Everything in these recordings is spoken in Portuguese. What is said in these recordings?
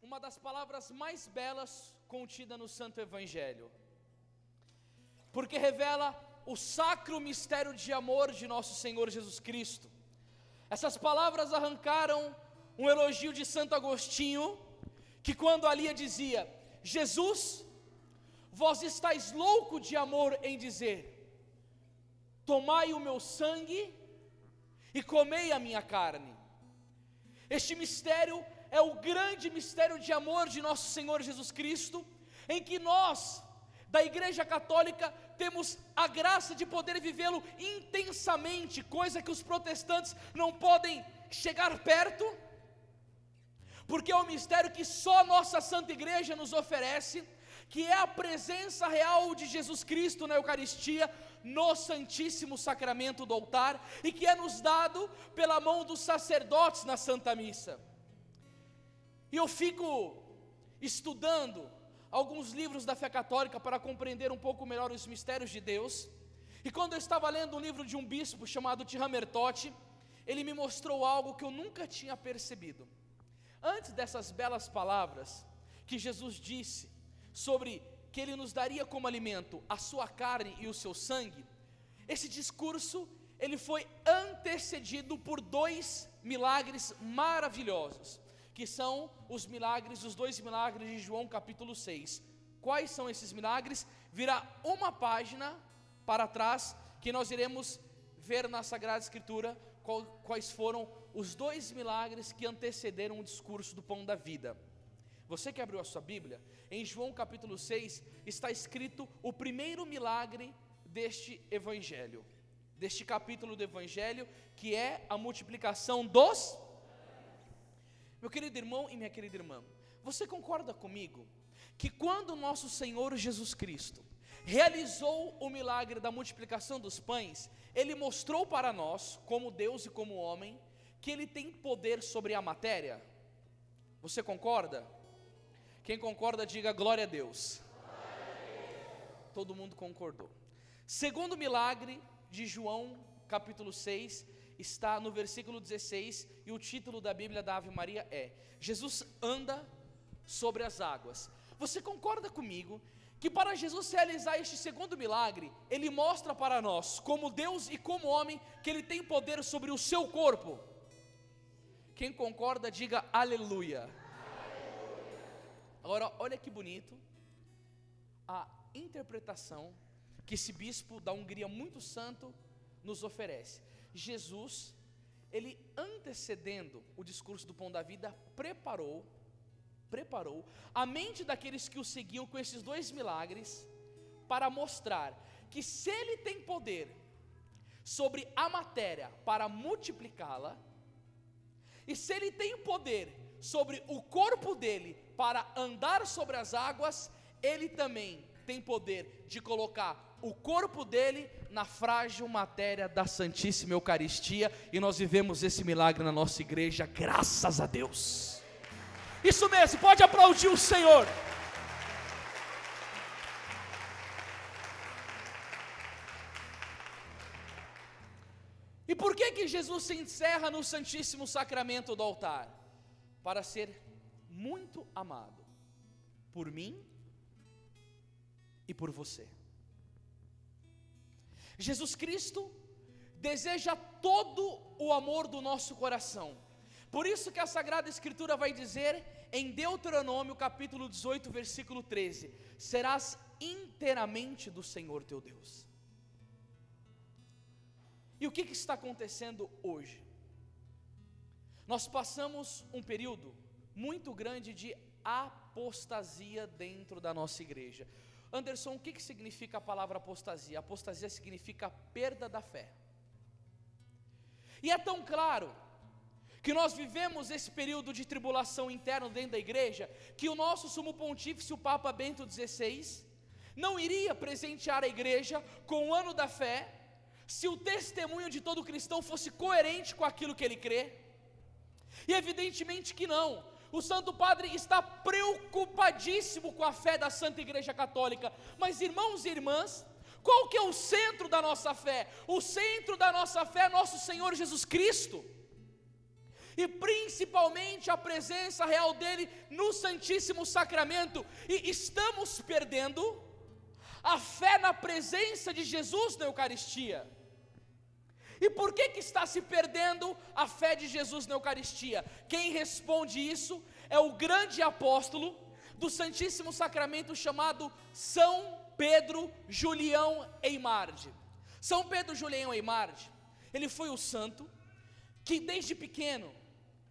uma das palavras mais belas contida no Santo Evangelho, porque revela o sacro mistério de amor de nosso Senhor Jesus Cristo. Essas palavras arrancaram um elogio de Santo Agostinho, que quando ali dizia: Jesus, vós estáis louco de amor em dizer: tomai o meu sangue e comei a minha carne. Este mistério é o grande mistério de amor de nosso Senhor Jesus Cristo, em que nós, da Igreja Católica, temos a graça de poder vivê-lo intensamente, coisa que os protestantes não podem chegar perto, porque é um mistério que só nossa Santa Igreja nos oferece, que é a presença real de Jesus Cristo na Eucaristia, no Santíssimo Sacramento do altar, e que é nos dado pela mão dos sacerdotes na Santa Missa. E eu fico estudando alguns livros da fé católica para compreender um pouco melhor os mistérios de Deus, e quando eu estava lendo um livro de um bispo chamado Tihamer Totti, ele me mostrou algo que eu nunca tinha percebido. Antes dessas belas palavras que Jesus disse sobre que Ele nos daria como alimento a sua carne e o seu sangue, esse discurso, ele foi antecedido por dois milagres maravilhosos, que são os dois milagres de João capítulo 6. Quais são esses milagres? Virá uma página para trás, que nós iremos ver na Sagrada Escritura quais foram os dois milagres que antecederam o discurso do pão da vida. Você que abriu a sua Bíblia, em João capítulo 6, está escrito o primeiro milagre deste Evangelho, deste capítulo do Evangelho, que é a multiplicação dos... Meu querido irmão e minha querida irmã, você concorda comigo que quando nosso Senhor Jesus Cristo realizou o milagre da multiplicação dos pães, Ele mostrou para nós, como Deus e como homem, que Ele tem poder sobre a matéria? Você concorda? Quem concorda, diga glória a Deus. Todo mundo concordou. Segundo milagre de João capítulo 6, está no versículo 16, e o título da Bíblia da Ave Maria é: Jesus anda sobre as águas. Você concorda comigo que para Jesus realizar este segundo milagre, Ele mostra para nós, como Deus e como homem, que Ele tem poder sobre o seu corpo? Quem concorda, diga aleluia. Agora, olha que bonito a interpretação que esse bispo da Hungria muito santo nos oferece. Jesus, Ele antecedendo o discurso do pão da vida, preparou a mente daqueles que o seguiam com esses dois milagres, para mostrar que se Ele tem poder sobre a matéria para multiplicá-la, e se Ele tem poder sobre o corpo dele para andar sobre as águas, Ele também tem poder de colocar o corpo dele na frágil matéria da Santíssima Eucaristia, e nós vivemos esse milagre na nossa igreja, graças a Deus. Isso mesmo, pode aplaudir o Senhor. E por que Jesus se encerra no Santíssimo Sacramento do altar? Para ser muito amado por mim e por você. Jesus Cristo deseja todo o amor do nosso coração. Por isso que a Sagrada Escritura vai dizer em Deuteronômio capítulo 18, versículo 13: serás inteiramente do Senhor teu Deus. E o que está acontecendo hoje? Nós passamos um período muito grande de apostasia dentro da nossa igreja. Anderson, o que significa a palavra apostasia? Apostasia significa perda da fé. E é tão claro que nós vivemos esse período de tribulação interna dentro da igreja, que o nosso sumo pontífice, o Papa Bento XVI, não iria presentear a igreja com o ano da fé, se o testemunho de todo cristão fosse coerente com aquilo que ele crê. E evidentemente que não. O Santo Padre está preocupadíssimo com a fé da Santa Igreja Católica. Mas irmãos e irmãs, qual que é o centro da nossa fé? O centro da nossa fé é nosso Senhor Jesus Cristo. e principalmente a presença real dele no Santíssimo Sacramento, e estamos perdendo a fé na presença de Jesus na Eucaristia. E por que está se perdendo a fé de Jesus na Eucaristia? Quem responde isso é o grande apóstolo do Santíssimo Sacramento, chamado São Pedro Julião Eimarde. São Pedro Julião Eimarde, ele foi o santo que desde pequeno,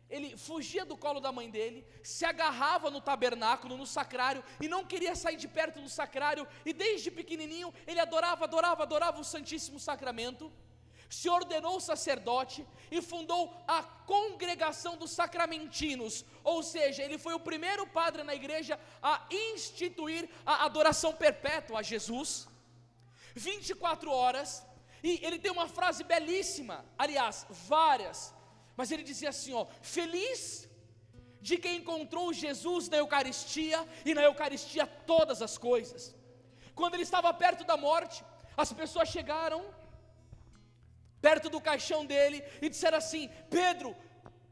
ele fugia do colo da mãe dele, se agarrava no tabernáculo, no sacrário, e não queria sair de perto do sacrário, e desde pequenininho, ele adorava o Santíssimo Sacramento, se ordenou sacerdote, e fundou a Congregação dos Sacramentinos, ou seja, ele foi o primeiro padre na igreja a instituir a adoração perpétua a Jesus, 24 horas, e ele tem uma frase belíssima, aliás, várias, mas ele dizia assim, feliz de quem encontrou Jesus na Eucaristia, e na Eucaristia todas as coisas. Quando ele estava perto da morte, as pessoas chegaram perto do caixão dele, e disseram assim, Pedro,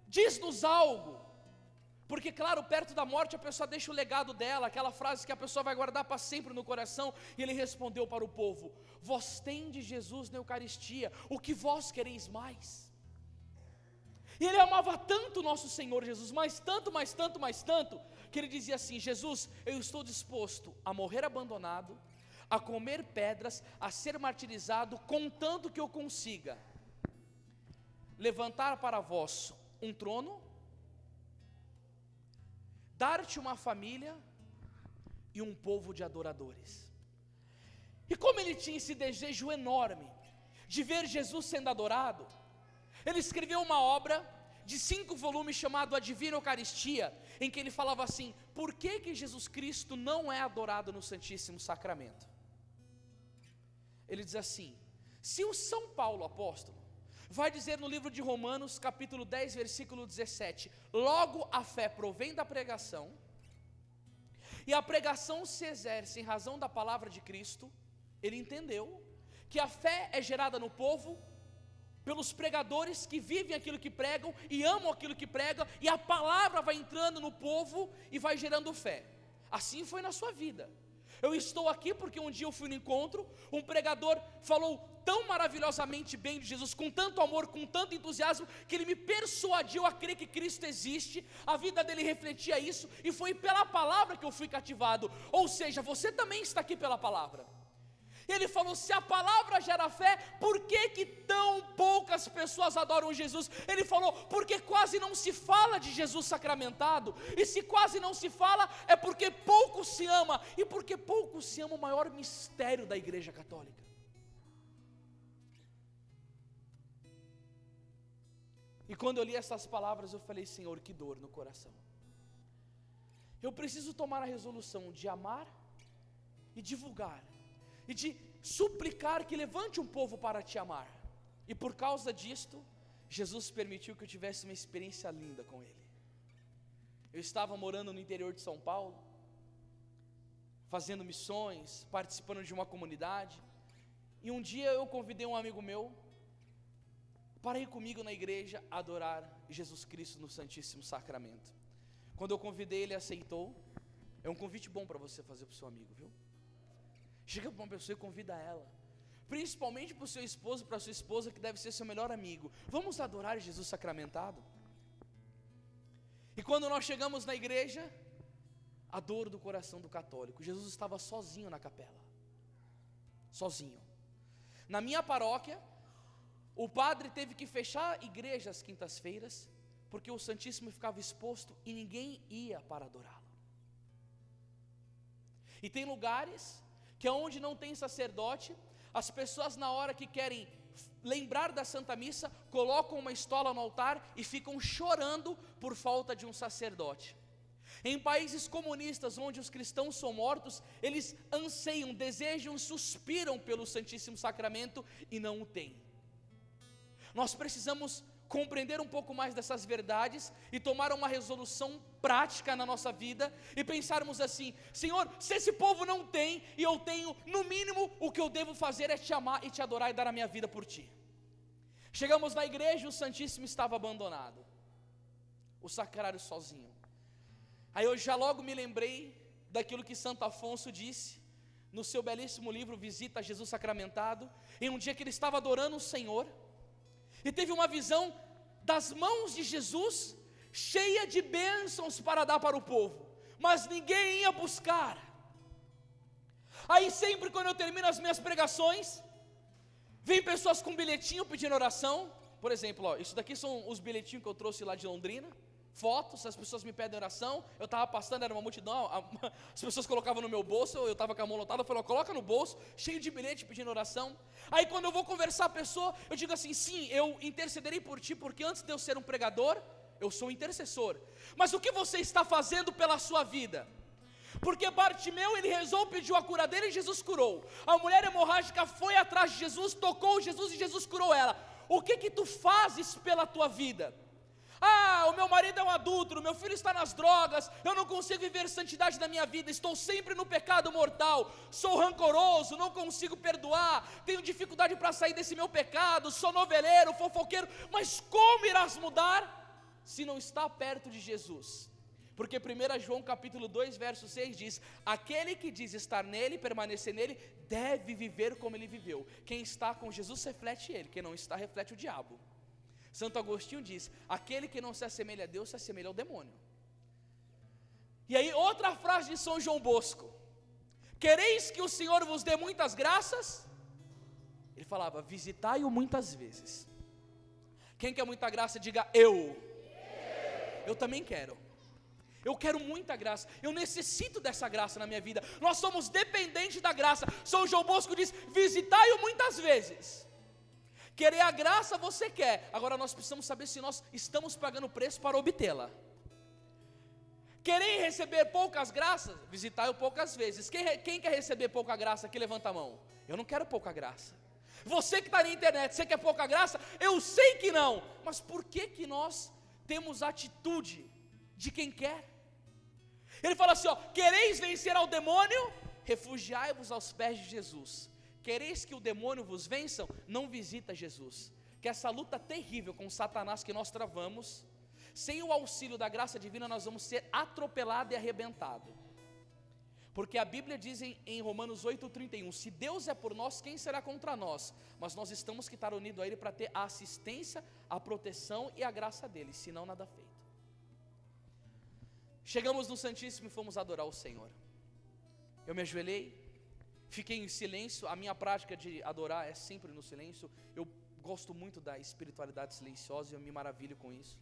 diz-nos algo, porque claro, perto da morte a pessoa deixa o legado dela, aquela frase que a pessoa vai guardar para sempre no coração, e ele respondeu para o povo, vós tendes Jesus na Eucaristia, o que vós quereis mais? E ele amava tanto o nosso Senhor Jesus, mais tanto, que ele dizia assim, Jesus, eu estou disposto a morrer abandonado, a comer pedras, a ser martirizado, contanto que eu consiga levantar para vós um trono, dar-te uma família e um povo de adoradores. E como ele tinha esse desejo enorme de ver Jesus sendo adorado, ele escreveu uma obra de 5 volumes chamado A Divina Eucaristia, em que ele falava assim, por que Jesus Cristo não é adorado no Santíssimo Sacramento? Ele diz assim, se o São Paulo apóstolo vai dizer no livro de Romanos, capítulo 10, versículo 17, logo a fé provém da pregação, e a pregação se exerce em razão da palavra de Cristo, ele entendeu que a fé é gerada no povo, pelos pregadores que vivem aquilo que pregam, e amam aquilo que pregam, e a palavra vai entrando no povo, e vai gerando fé. Assim foi na sua vida. Eu estou aqui porque um dia eu fui no encontro, um pregador falou tão maravilhosamente bem de Jesus, com tanto amor, com tanto entusiasmo, que ele me persuadiu a crer que Cristo existe, a vida dele refletia isso, e foi pela palavra que eu fui cativado, ou seja, você também está aqui pela palavra. Ele falou, se a palavra gera fé, por que tão poucas pessoas adoram Jesus? Ele falou, porque quase não se fala de Jesus sacramentado, e se quase não se fala, é porque pouco se ama, e porque pouco se ama o maior mistério da Igreja Católica. E quando eu li essas palavras, eu falei, Senhor, que dor no coração. Eu preciso tomar a resolução de amar e divulgar, e de suplicar que levante um povo para te amar. E por causa disto, Jesus permitiu que eu tivesse uma experiência linda com Ele. Eu estava morando no interior de São Paulo, fazendo missões, participando de uma comunidade, e um dia eu convidei um amigo meu para ir comigo na igreja adorar Jesus Cristo no Santíssimo Sacramento. Quando eu convidei, ele aceitou. É um convite bom para você fazer para o seu amigo, viu? Chega para uma pessoa e convida ela, principalmente para o seu esposo, para a sua esposa, que deve ser seu melhor amigo. Vamos adorar Jesus sacramentado? E quando nós chegamos na igreja, a dor do coração do católico, Jesus estava sozinho na capela, sozinho. Na minha paróquia, o padre teve que fechar a igreja às quintas-feiras, porque o Santíssimo ficava exposto e ninguém ia para adorá-lo. E tem lugares que é onde não tem sacerdote, as pessoas na hora que querem lembrar da Santa Missa, colocam uma estola no altar e ficam chorando por falta de um sacerdote. Em países comunistas onde os cristãos são mortos, eles anseiam, desejam, suspiram pelo Santíssimo Sacramento e não o têm. Nós precisamos compreender um pouco mais dessas verdades e tomar uma resolução prática na nossa vida e pensarmos assim: Senhor, se esse povo não tem e eu tenho, no mínimo o que eu devo fazer é te amar e te adorar e dar a minha vida por ti. Chegamos na igreja e o Santíssimo estava abandonado. o sacrário sozinho. Aí eu já logo me lembrei daquilo que Santo Afonso disse no seu belíssimo livro Visita a Jesus Sacramentado, em um dia que ele estava adorando o Senhor, e teve uma visão das mãos de Jesus, cheia de bênçãos para dar para o povo, mas ninguém ia buscar. Aí sempre quando eu termino as minhas pregações, vem pessoas com bilhetinho pedindo oração. Por exemplo, ó, isso daqui são os bilhetinhos que eu trouxe lá de Londrina, fotos, as pessoas me pedem oração, eu estava passando, era uma multidão, as pessoas colocavam no meu bolso, eu estava com a mão lotada, eu falei, ó, coloca no bolso, cheio de bilhete pedindo oração. Aí quando eu vou conversar a pessoa, eu digo assim, sim, eu intercederei por ti, porque antes de eu ser um pregador, eu sou um intercessor. Mas o que você está fazendo pela sua vida? Porque Bartimeu, ele rezou, pediu a cura dele e Jesus curou. A mulher hemorrágica foi atrás de Jesus, tocou Jesus e Jesus curou ela. O que tu fazes pela tua vida? Ah, o meu marido é um adúltero, meu filho está nas drogas, eu não consigo viver santidade na minha vida, estou sempre no pecado mortal, sou rancoroso, não consigo perdoar, tenho dificuldade para sair desse meu pecado, sou noveleiro, fofoqueiro. Mas como irás mudar se não está perto de Jesus? Porque 1 João capítulo 2 verso 6 diz, aquele que diz estar nele, permanecer nele, deve viver como ele viveu. Quem está com Jesus reflete ele, quem não está reflete o diabo. Santo Agostinho diz, aquele que não se assemelha a Deus, se assemelha ao demônio. E aí outra frase de São João Bosco, quereis que o Senhor vos dê muitas graças? Ele falava, visitai-o muitas vezes. Quem quer muita graça, diga eu. Eu também quero. Eu quero muita graça, eu necessito dessa graça na minha vida. Nós somos dependentes da graça. São João Bosco diz, visitai-o muitas vezes. Querer a graça você quer, agora nós precisamos saber se nós estamos pagando preço para obtê-la. Querer receber poucas graças, visitai-o poucas vezes. Quem quer receber pouca graça aqui, levanta a mão. Eu não quero pouca graça. Você que está na internet, você quer pouca graça? Eu sei que não, mas por que nós temos atitude de quem quer? Ele fala assim, ó, quereis vencer ao demônio? Refugiai-vos aos pés de Jesus. Quereis que o demônio vos vençam? Não visita Jesus. Que essa luta terrível com Satanás que nós travamos, sem o auxílio da graça divina, nós vamos ser atropelados e arrebentados. Porque a Bíblia diz em Romanos 8,31, se Deus é por nós, quem será contra nós? Mas nós estamos que estar unidos a Ele para ter a assistência, a proteção e a graça dEle, senão nada feito. Chegamos no Santíssimo e fomos adorar o Senhor. Eu me ajoelhei, fiquei em silêncio. A minha prática de adorar é sempre no silêncio. Eu gosto muito da espiritualidade silenciosa e eu me maravilho com isso.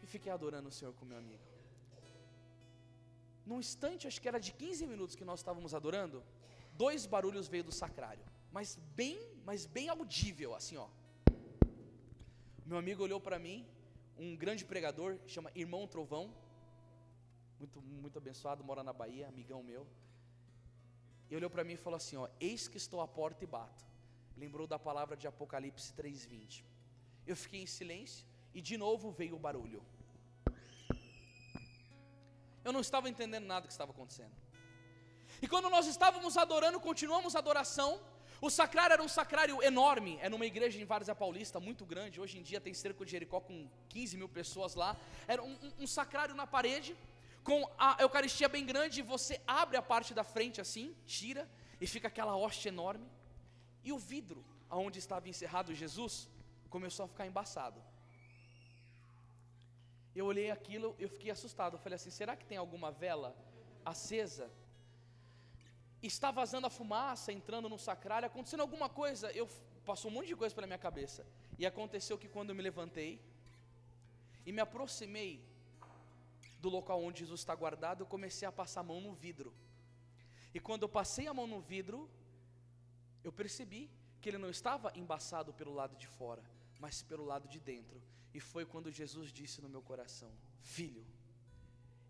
E fiquei adorando o Senhor com meu amigo. Num instante, acho que era de 15 minutos que nós estávamos adorando, 2 barulhos veio do sacrário, mas bem audível, assim ó. Meu amigo olhou para mim, um grande pregador, chama Irmão Trovão, muito abençoado, mora na Bahia, amigão meu. E olhou para mim e falou assim, ó, eis que estou à porta e bato. Lembrou da palavra de Apocalipse 3:20. Eu fiquei em silêncio e de novo veio o barulho. Eu não estava entendendo nada que estava acontecendo. E quando nós estávamos adorando, continuamos a adoração. O sacrário era um sacrário enorme, era uma igreja em Várzea Paulista, muito grande. Hoje em dia tem cerca de Jericó com 15 mil pessoas lá. Era um sacrário na parede, com a Eucaristia bem grande. Você abre a parte da frente assim, tira, e fica aquela hóstia enorme. E o vidro, onde estava encerrado Jesus, começou a ficar embaçado. Eu olhei aquilo, eu fiquei assustado. Eu falei assim, será que tem alguma vela acesa? Está vazando a fumaça, entrando no sacrário, acontecendo alguma coisa. Passou um monte de coisa pela minha cabeça. E aconteceu que quando eu me levantei e me aproximei do local onde Jesus está guardado, eu comecei a passar a mão no vidro. E quando eu passei a mão no vidro, eu percebi que ele não estava embaçado pelo lado de fora, mas pelo lado de dentro. E foi quando Jesus disse no meu coração, filho,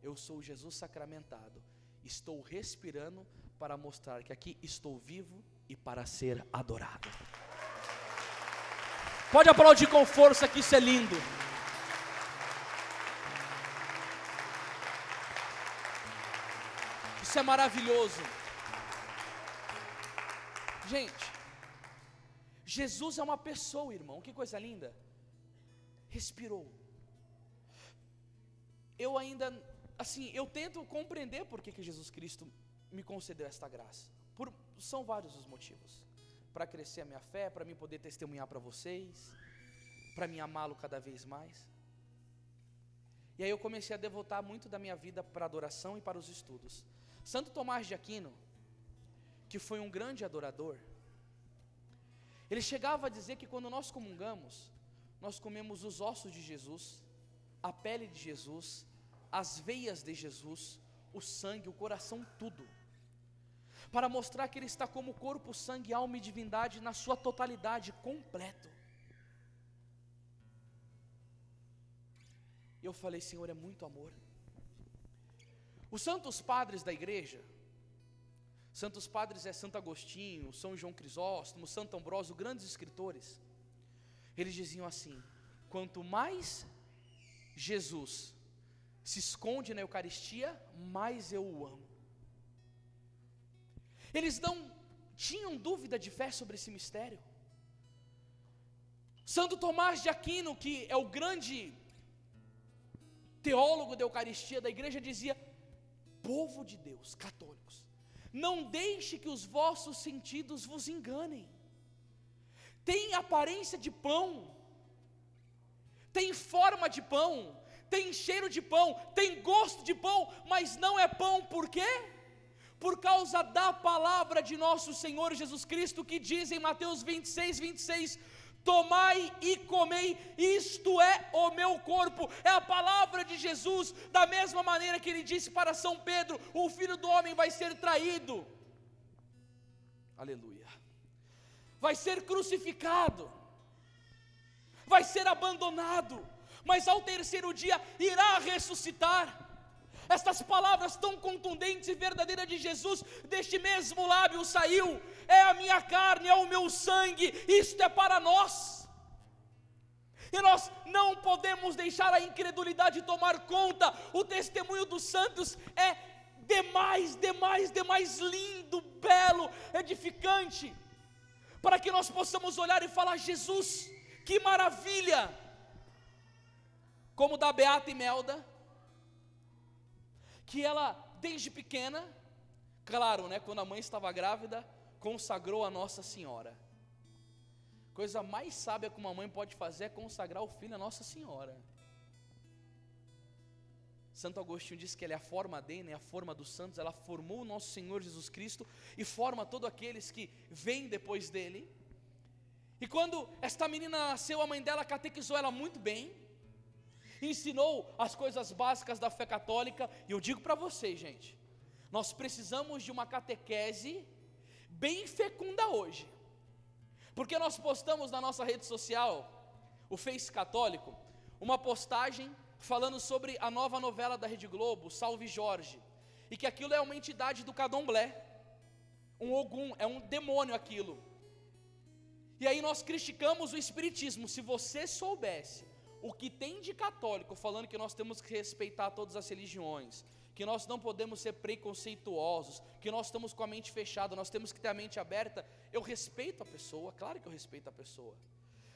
eu sou Jesus sacramentado, estou respirando para mostrar que aqui estou vivo e para ser adorado. Pode aplaudir com força que isso é lindo. Isso é maravilhoso. Gente, Jesus é uma pessoa, irmão, que coisa linda. Respirou. eu ainda, assim, eu tento compreender por que Jesus Cristo me concedeu esta graça. São vários os motivos. Para crescer a minha fé, para mim poder testemunhar para vocês, para mim amá-lo cada vez mais. E aí eu comecei a devotar muito da minha vida para a adoração e para os estudos. Santo Tomás de Aquino, que foi um grande adorador, ele chegava a dizer que quando nós comungamos, nós comemos os ossos de Jesus, a pele de Jesus, as veias de Jesus, o sangue, o coração, tudo, para mostrar que Ele está como corpo, sangue, alma e divindade na sua totalidade, completo. Eu falei, Senhor, é muito amor. Os santos padres da igreja, santos padres é Santo Agostinho, São João Crisóstomo, Santo Ambrósio, grandes escritores, eles diziam assim: quanto mais Jesus se esconde na Eucaristia, mais eu o amo. Eles não tinham dúvida de fé sobre esse mistério. Santo Tomás de Aquino, que é o grande teólogo da Eucaristia da igreja, dizia: povo de Deus, católicos, não deixe que os vossos sentidos vos enganem. Tem aparência de pão, tem forma de pão, tem cheiro de pão, tem gosto de pão, mas não é pão. Por quê? Por causa da palavra de nosso Senhor Jesus Cristo, que diz em Mateus 26, tomai e comei, isto é o meu corpo. É a palavra de Jesus, da mesma maneira que ele disse para São Pedro: o Filho do Homem vai ser traído, aleluia, vai ser crucificado, vai ser abandonado, mas ao terceiro dia irá ressuscitar. Estas palavras tão contundentes e verdadeiras de Jesus, deste mesmo lábio saiu: é a minha carne, é o meu sangue, isto é para nós. E nós não podemos deixar a incredulidade tomar conta. O testemunho dos santos é demais lindo, belo, edificante, para que nós possamos olhar e falar: Jesus, que maravilha! Como da Beata Imelda, que ela desde pequena, claro, quando a mãe estava grávida, consagrou a Nossa Senhora. Coisa mais sábia que uma mãe pode fazer é consagrar o filho a Nossa Senhora. Santo Agostinho diz que ela é a forma dele, a forma dos santos. Ela formou o nosso Senhor Jesus Cristo e forma todos aqueles que vêm depois dele. E quando esta menina nasceu, a mãe dela catequizou ela muito bem, ensinou as coisas básicas da fé católica. E eu digo para vocês, gente, nós precisamos de uma catequese bem fecunda hoje, porque nós postamos na nossa rede social, o Face Católico, uma postagem falando sobre a nova novela da Rede Globo, Salve Jorge, e que aquilo é uma entidade do Candomblé, um Ogum, é um demônio aquilo. E aí nós criticamos o espiritismo. Se você soubesse o que tem de católico falando que nós temos que respeitar todas as religiões, que nós não podemos ser preconceituosos, que nós estamos com a mente fechada, nós temos que ter a mente aberta. Eu respeito a pessoa, claro que eu respeito a pessoa,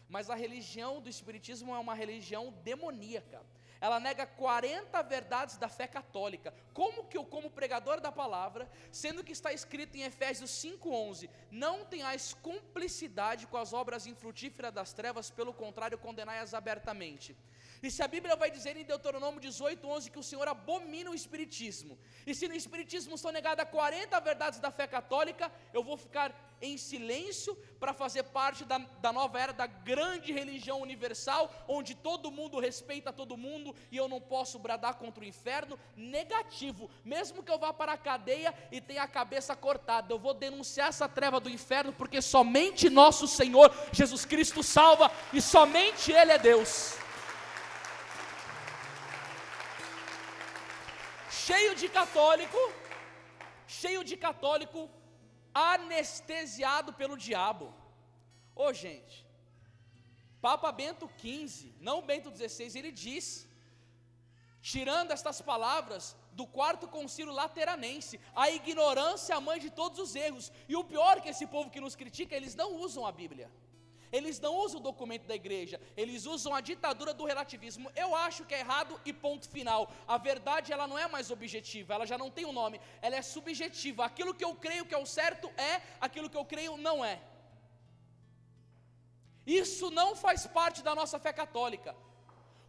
mas a religião do espiritismo é uma religião demoníaca. Ela nega 40 verdades da fé católica. Como que eu, como pregador da palavra, sendo que está escrito em Efésios 5:11, não tenhais cumplicidade com as obras infrutíferas das trevas, pelo contrário, condenai-as abertamente. E se a Bíblia vai dizer em Deuteronômio 18:11 que o Senhor abomina o espiritismo, e se no espiritismo são negadas 40 verdades da fé católica, eu vou ficar em silêncio para fazer parte da nova era, da grande religião universal, onde todo mundo respeita todo mundo, e eu não posso bradar contra o inferno? Negativo. Mesmo que eu vá para a cadeia e tenha a cabeça cortada, eu vou denunciar essa treva do inferno, porque somente nosso Senhor Jesus Cristo salva, e somente Ele é Deus. Cheio de católico anestesiado pelo diabo. Gente, Papa Bento XV, não Bento XVI, ele diz, tirando estas palavras do quarto concílio lateranense: a ignorância é a mãe de todos os erros. E o pior é que esse povo que nos critica, eles não usam a Bíblia. Eles não usam o documento da igreja, eles usam a ditadura do relativismo. Eu acho que é errado e ponto final. A verdade, ela não é mais objetiva, ela já não tem um nome, ela é subjetiva. Aquilo que eu creio que é o certo é, aquilo que eu creio não é. Isso não faz parte da nossa fé católica.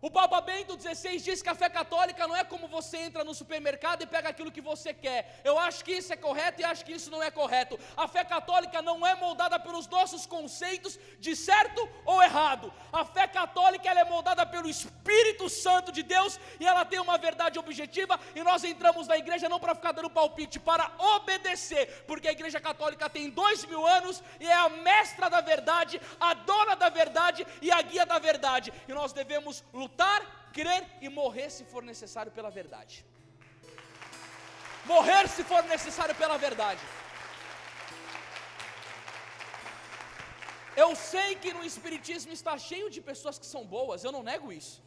O Papa Bento XVI diz que a fé católica não é como você entra no supermercado e pega aquilo que você quer. Eu acho que isso é correto e acho que isso não é correto. A fé católica não é moldada pelos nossos conceitos de certo ou errado. A fé católica, ela é moldada pelo Espírito Santo de Deus, e ela tem uma verdade objetiva, e nós entramos na igreja não para ficar dando palpite, para obedecer, porque a igreja católica tem 2000 anos e é a mestra da verdade, a dona da verdade e a guia da verdade, e nós devemos lutar, crer e morrer se for necessário pela verdade. Morrer se for necessário pela verdade. Eu sei que no Espiritismo está cheio de pessoas que são boas, eu não nego isso.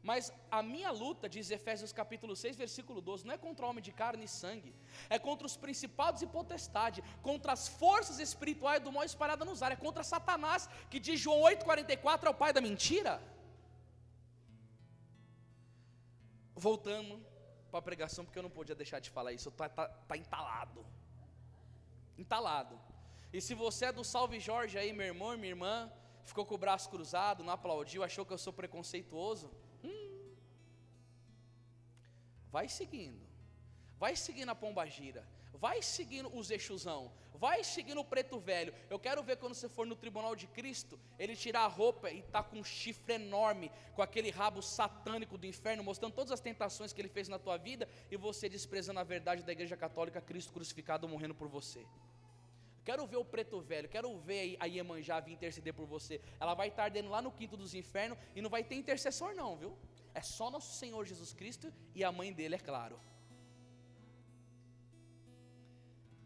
Mas a minha luta, diz Efésios capítulo 6, versículo 12, não é contra o homem de carne e sangue, é contra os principados e potestades, contra as forças espirituais do mal espalhadas nos ares, é contra Satanás, que diz João 8,44, é o pai da mentira. Voltando para a pregação, porque eu não podia deixar de falar isso, tá entalado. Entalado. E se você é do Salve Jorge aí, meu irmão e minha irmã, ficou com o braço cruzado, não aplaudiu, achou que eu sou preconceituoso, vai seguindo a pombagira, vai seguindo os Exusão, vai seguindo o preto velho. Eu quero ver quando você for no tribunal de Cristo, ele tirar a roupa e tá com um chifre enorme, com aquele rabo satânico do inferno, mostrando todas as tentações que ele fez na tua vida, e você desprezando a verdade da igreja católica, Cristo crucificado morrendo por você. Quero ver o preto velho, quero ver a Iemanjá vir interceder por você. Ela vai estar ardendo lá no quinto dos infernos, e não vai ter intercessor não, viu? É só nosso Senhor Jesus Cristo e a mãe dele, é claro.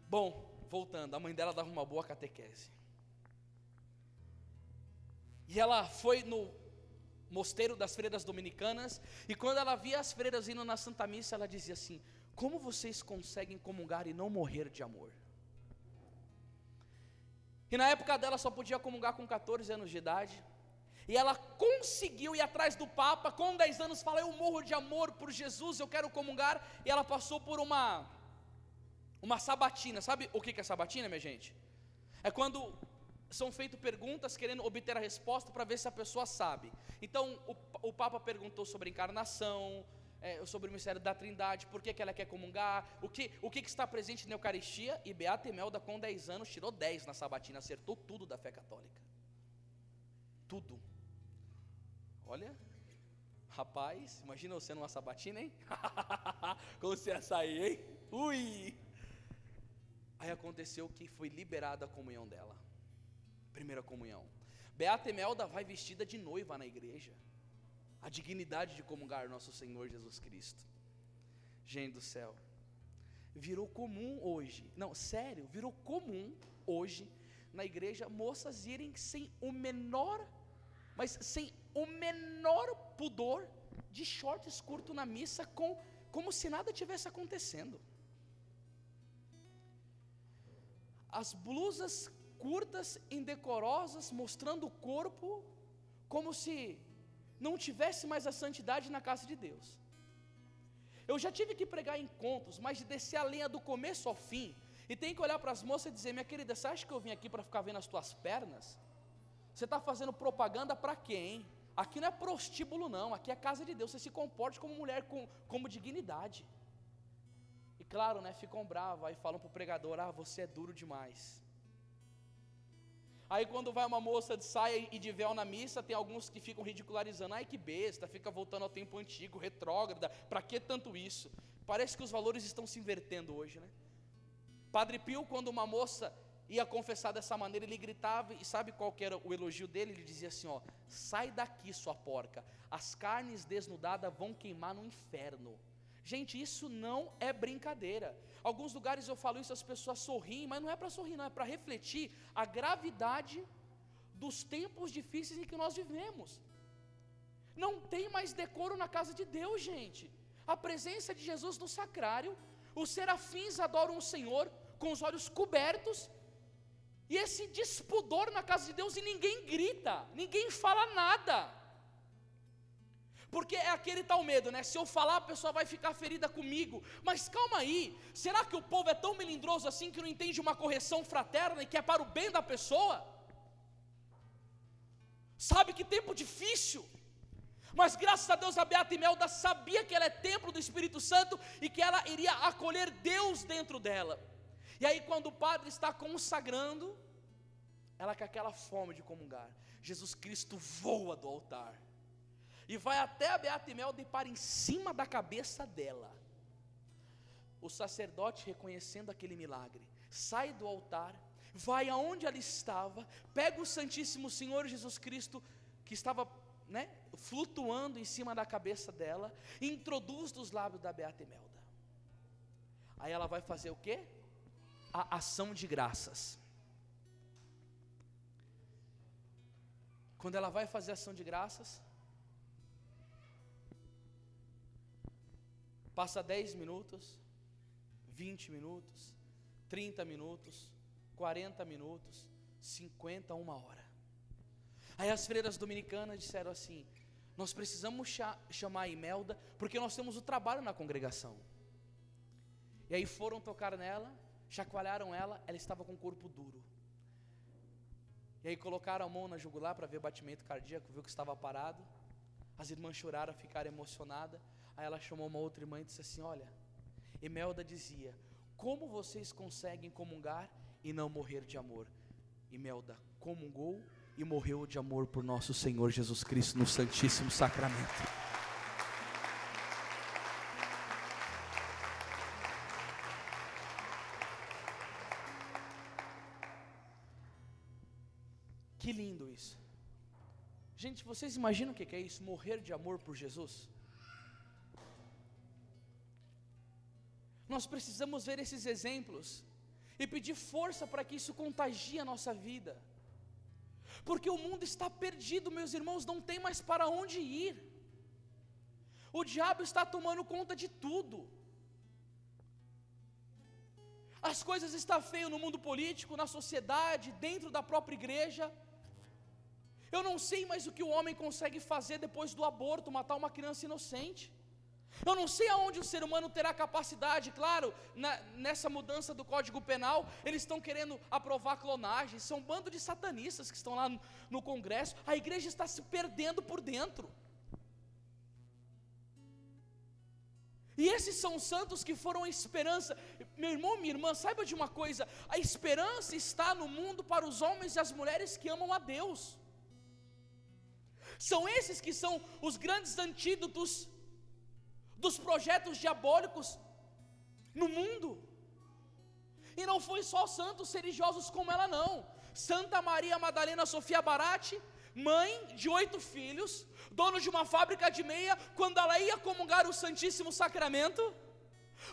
Bom, voltando, a mãe dela dava uma boa catequese. E ela foi no mosteiro das freiras dominicanas, e quando ela via as freiras indo na Santa Missa, ela dizia assim: como vocês conseguem comungar e não morrer de amor? E na época dela só podia comungar com 14 anos de idade, e ela conseguiu ir atrás do Papa, com 10 anos, falar: eu morro de amor por Jesus, eu quero comungar. E ela passou por uma sabatina. Sabe o que é sabatina, minha gente? É quando são feitas perguntas querendo obter a resposta para ver se a pessoa sabe. Então o Papa perguntou sobre a encarnação, sobre o mistério da Trindade, por que ela quer comungar, o que está presente na Eucaristia. E Beata Imelda, com 10 anos, tirou 10 na sabatina, acertou tudo da fé católica. Tudo. Olha, rapaz, imagina você numa sabatina, hein? Como você ia sair, hein? Ui! Aí aconteceu que foi liberada a comunhão dela, primeira comunhão. Beata Imelda vai vestida de noiva na igreja, a dignidade de comungar nosso Senhor Jesus Cristo. Gente do céu, virou comum hoje, não, sério, virou comum hoje na igreja moças irem sem o menor pudor, de shorts curto na missa, como se nada tivesse acontecendo. As blusas curtas, indecorosas, mostrando o corpo, como se não tivesse mais a santidade na casa de Deus. Eu já tive que pregar em encontros, mas de descer a lenha do começo ao fim, e tem que olhar para as moças e dizer: minha querida, você acha que eu vim aqui para ficar vendo as tuas pernas? Você está fazendo propaganda para quem? Aqui não é prostíbulo não, aqui é casa de Deus. Você se comporte como mulher, como dignidade. E claro, né, ficam bravos, aí falam para o pregador: você é duro demais. Aí quando vai uma moça de saia e de véu na missa, tem alguns que ficam ridicularizando: ai que besta, fica voltando ao tempo antigo, retrógrada, para que tanto isso? Parece que os valores estão se invertendo hoje, né? Padre Pio, quando uma moça ia confessar dessa maneira, ele gritava, e sabe qual que era o elogio dele? Ele dizia assim: sai daqui, sua porca, as carnes desnudadas vão queimar no inferno. Gente, isso não é brincadeira. Alguns lugares eu falo isso, as pessoas sorriem, mas não é para sorrir não, é para refletir a gravidade dos tempos difíceis em que nós vivemos. Não tem mais decoro na casa de Deus, gente. A presença de Jesus no sacrário, os serafins adoram o Senhor com os olhos cobertos, E esse despudor na casa de Deus, e ninguém grita, ninguém fala nada. Porque é aquele tal medo, né? Se eu falar, a pessoa vai ficar ferida comigo. Mas calma aí, será que o povo é tão melindroso assim que não entende uma correção fraterna e que é para o bem da pessoa? Sabe que tempo difícil. Mas graças a Deus a Beata Imelda sabia que ela é templo do Espírito Santo e que ela iria acolher Deus dentro dela. E aí quando o padre está consagrando, ela com aquela fome de comungar, Jesus Cristo voa do altar e vai até a Beata Imelda e para em cima da cabeça dela. O sacerdote, reconhecendo aquele milagre, sai do altar, vai aonde ela estava, pega o Santíssimo Senhor Jesus Cristo, que estava, flutuando em cima da cabeça dela, e introduz nos lábios da Beata Imelda. Aí ela vai fazer o quê? A ação de graças. Quando ela vai fazer a ação de graças, passa 10 minutos, 20 minutos, 30 minutos, 40 minutos, 50, 1 hora. Aí as freiras dominicanas disseram assim: nós precisamos chamar a Imelda, porque nós temos o trabalho na congregação. E aí foram tocar nela, chacoalharam ela estava com o corpo duro. E aí colocaram a mão na jugular para ver o batimento cardíaco, viu que estava parado. As irmãs choraram, ficaram emocionadas. Aí ela chamou uma outra irmã e disse assim: olha, Imelda dizia, como vocês conseguem comungar e não morrer de amor? Imelda comungou e morreu de amor por nosso Senhor Jesus Cristo no Santíssimo Sacramento. Que lindo isso. Gente, vocês imaginam o que é isso? Morrer de amor por Jesus? Nós precisamos ver esses exemplos e pedir força para que isso contagie a nossa vida. Porque o mundo está perdido, meus irmãos, não tem mais para onde ir. O diabo está tomando conta de tudo. As coisas estão feias no mundo político, na sociedade, dentro da própria igreja. Eu não sei mais o que o homem consegue fazer depois do aborto, matar uma criança inocente. Eu não sei aonde o ser humano terá capacidade. Claro, nessa mudança do Código Penal, eles estão querendo aprovar clonagem. São um bando de satanistas que estão lá no Congresso. A igreja está se perdendo por dentro. E esses são santos que foram a esperança. Meu irmão, minha irmã, saiba de uma coisa: a esperança está no mundo para os homens e as mulheres que amam a Deus. São esses que são os grandes antídotos dos projetos diabólicos no mundo. E não foi só santos religiosos como ela não. Santa Maria Madalena Sofia Barati, mãe de 8 filhos, dono de uma fábrica de meia, quando ela ia comungar o Santíssimo Sacramento,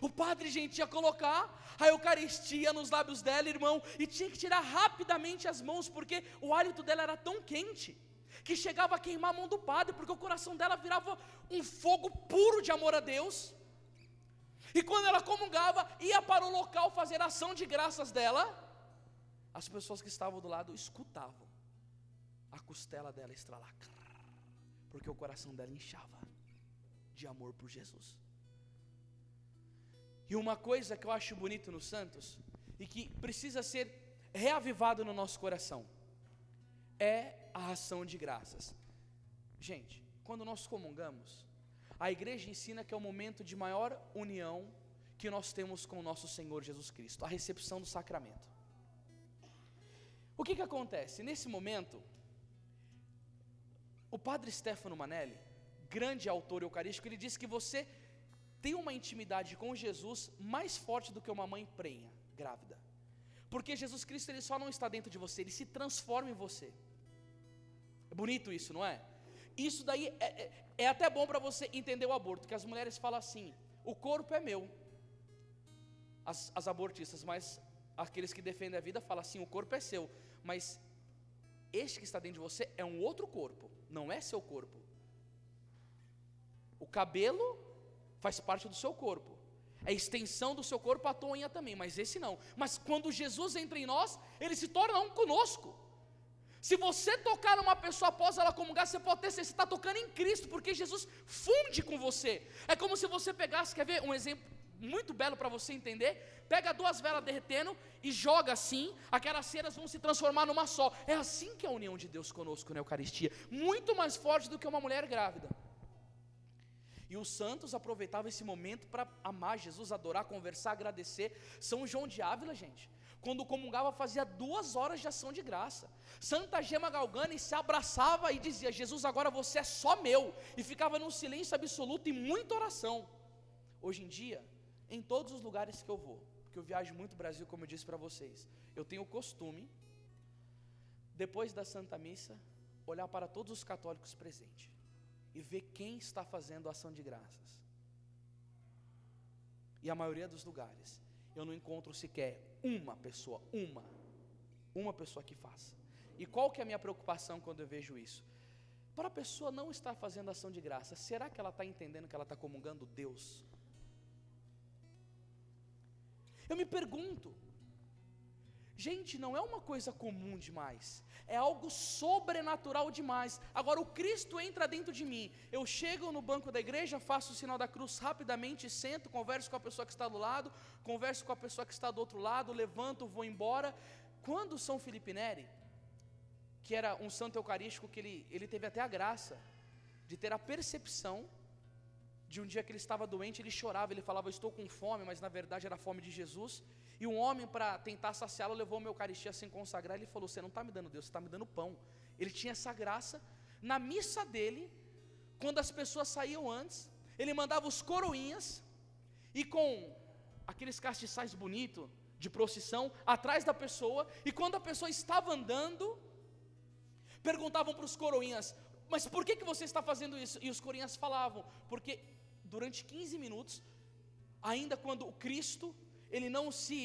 o padre, gente, ia colocar a Eucaristia nos lábios dela, irmão, e tinha que tirar rapidamente as mãos, porque o hálito dela era tão quente que chegava a queimar a mão do padre, porque o coração dela virava um fogo puro de amor a Deus. E quando ela comungava, ia para o local fazer a ação de graças dela, as pessoas que estavam do lado escutavam a costela dela estralar, porque o coração dela inchava de amor por Jesus. E uma coisa que eu acho bonito nos santos, e que precisa ser reavivado no nosso coração, é a ação de graças. Gente, quando nós comungamos, a igreja ensina que é o momento de maior união que nós temos com o nosso Senhor Jesus Cristo, a recepção do sacramento. O que acontece? Nesse momento, o padre Stefano Manelli, grande autor eucarístico, ele diz que você tem uma intimidade com Jesus mais forte do que uma mãe prenha, grávida. Porque Jesus Cristo, ele só não está dentro de você, ele se transforma em você. É bonito isso, não é? Isso daí é até bom para você entender o aborto, que as mulheres falam assim: o corpo é meu, as abortistas, mas aqueles que defendem a vida falam assim: o corpo é seu, mas este que está dentro de você é um outro corpo, não é seu corpo. O cabelo faz parte do seu corpo, é extensão do seu corpo, a tua unha também, mas esse não. Mas quando Jesus entra em nós, ele se torna um conosco. Se você tocar numa pessoa após ela comungar, você pode ter certeza, você está tocando em Cristo, porque Jesus funde com você. É como se você pegasse, quer ver um exemplo muito belo para você entender? Pega 2 velas derretendo e joga assim, aquelas ceras vão se transformar numa só. É assim que é a união de Deus conosco na Eucaristia, muito mais forte do que uma mulher grávida. E os santos aproveitavam esse momento para amar Jesus, adorar, conversar, agradecer. São João de Ávila, gente, quando comungava, fazia 2 horas de ação de graça. Santa Gema Galgani se abraçava e dizia: Jesus, agora você é só meu. E ficava num silêncio absoluto e muita oração. Hoje em dia, em todos os lugares que eu vou, porque eu viajo muito o Brasil, como eu disse para vocês, eu tenho o costume, depois da Santa Missa, olhar para todos os católicos presentes e ver quem está fazendo ação de graças. E a maioria dos lugares eu não encontro sequer uma pessoa que faça. E qual que é a minha preocupação quando eu vejo isso? Para a pessoa não estar fazendo ação de graça, será que ela está entendendo que ela está comungando Deus? Eu me pergunto, gente, não é uma coisa comum demais, é algo sobrenatural demais. Agora o Cristo entra dentro de mim, eu chego no banco da igreja, faço o sinal da cruz rapidamente, sento, converso com a pessoa que está do lado, converso com a pessoa que está do outro lado, levanto, vou embora. Quando São Felipe Neri, que era um santo eucarístico, que ele teve até a graça de ter a percepção de um dia que ele estava doente, ele chorava, ele falava: estou com fome, mas na verdade era a fome de Jesus. E um homem, para tentar saciá-lo, levou uma Eucaristia sem consagrar. Ele falou: você não está me dando Deus, você está me dando pão. Ele tinha essa graça. Na missa dele, quando as pessoas saíam antes, ele mandava os coroinhas, e com aqueles castiçais bonitos, de procissão, atrás da pessoa, e quando a pessoa estava andando, perguntavam para os coroinhas: mas por que você está fazendo isso? E os coroinhas falavam: porque durante 15 minutos, ainda quando o Cristo, ele não se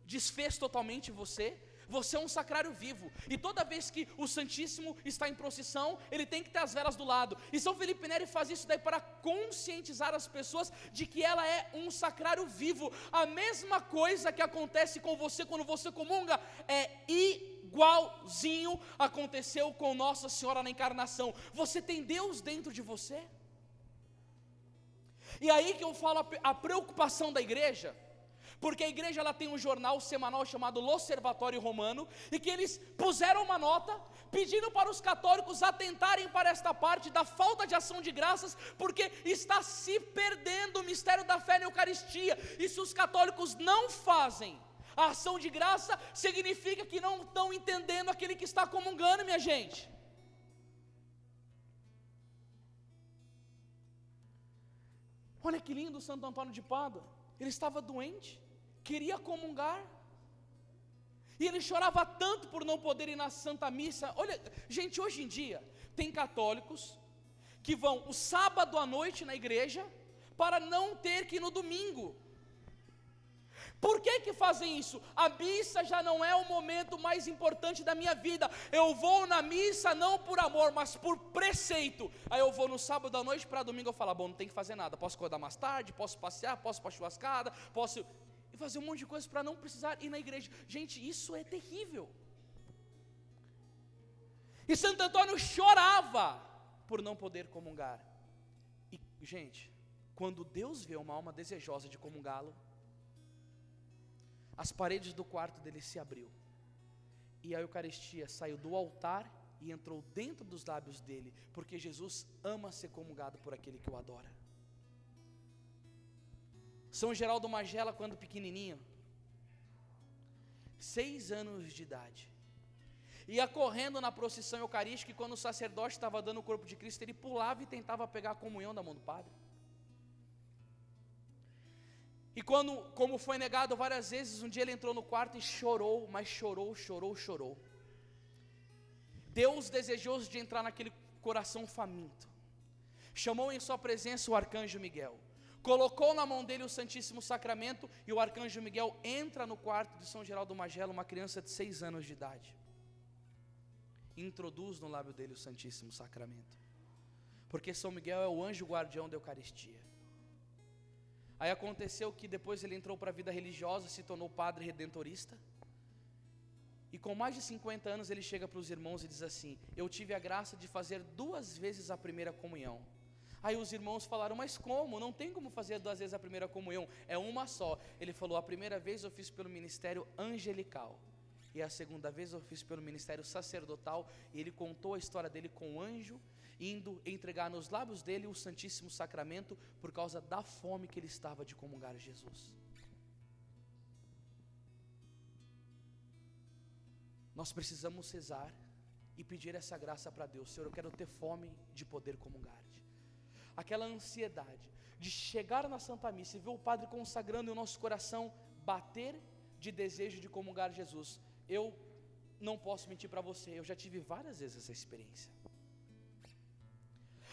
desfez totalmente em você, você é um sacrário vivo, e toda vez que o Santíssimo está em procissão, ele tem que ter as velas do lado. E São Felipe Neri faz isso daí para conscientizar as pessoas de que ela é um sacrário vivo. A mesma coisa que acontece com você quando você comunga é igualzinho aconteceu com Nossa Senhora na encarnação. Você tem Deus dentro de você. E aí que eu falo a preocupação da igreja, porque a igreja ela tem um jornal semanal chamado L'Osservatório Romano, e que eles puseram uma nota pedindo para os católicos atentarem para esta parte da falta de ação de graças, porque está se perdendo o mistério da fé na Eucaristia. E se os católicos não fazem a ação de graça, significa que não estão entendendo aquele que está comungando, minha gente. Olha que lindo o Santo Antônio de Pádua. Ele estava doente, queria comungar, e ele chorava tanto por não poder ir na Santa Missa. Olha, gente, hoje em dia tem católicos que vão o sábado à noite na igreja para não ter que ir no domingo. Por que fazem isso? A missa já não é o momento mais importante da minha vida. Eu vou na missa não por amor, mas por preceito. Aí eu vou no sábado à noite, para domingo eu falo: bom, não tem que fazer nada, posso acordar mais tarde, posso passear, posso ir para a churrascada, posso fazer um monte de coisas para não precisar ir na igreja. Gente, isso é terrível. E Santo Antônio chorava por não poder comungar. E, gente, quando Deus vê uma alma desejosa de comungá-lo, as paredes do quarto dele se abriu, e a Eucaristia saiu do altar e entrou dentro dos lábios dele, porque Jesus ama ser comungado por aquele que o adora. São Geraldo Magela, quando pequenininho, 6 anos de idade, ia correndo na procissão eucarística, e quando o sacerdote estava dando o corpo de Cristo, ele pulava e tentava pegar a comunhão da mão do padre. E como foi negado várias vezes, um dia ele entrou no quarto e chorou, mas chorou. Deus, desejoso de entrar naquele coração faminto, chamou em sua presença o arcanjo Miguel, colocou na mão dele o Santíssimo Sacramento, e o arcanjo Miguel entra no quarto de São Geraldo Magela, uma criança de 6 anos de idade, e introduz no lábio dele o Santíssimo Sacramento, porque São Miguel é o anjo guardião da Eucaristia. Aí aconteceu que depois ele entrou para a vida religiosa, se tornou padre redentorista. E com mais de 50 anos ele chega para os irmãos e diz assim: eu tive a graça de fazer 2 vezes a primeira comunhão. Aí os irmãos falaram: mas como? Não tem como fazer 2 vezes a primeira comunhão, é uma só. Ele falou: a primeira vez eu fiz pelo ministério angelical, e a segunda vez eu fiz pelo ministério sacerdotal. E ele contou a história dele com o anjo indo entregar nos lábios dele o Santíssimo Sacramento, por causa da fome que ele estava de comungar Jesus. Nós precisamos cesar e pedir essa graça para Deus. Senhor, eu quero ter fome de poder comungar-te. Aquela ansiedade de chegar na Santa Missa e ver o Padre consagrando e o nosso coração bater de desejo de comungar Jesus. Eu não posso mentir para você, eu já tive várias vezes essa experiência.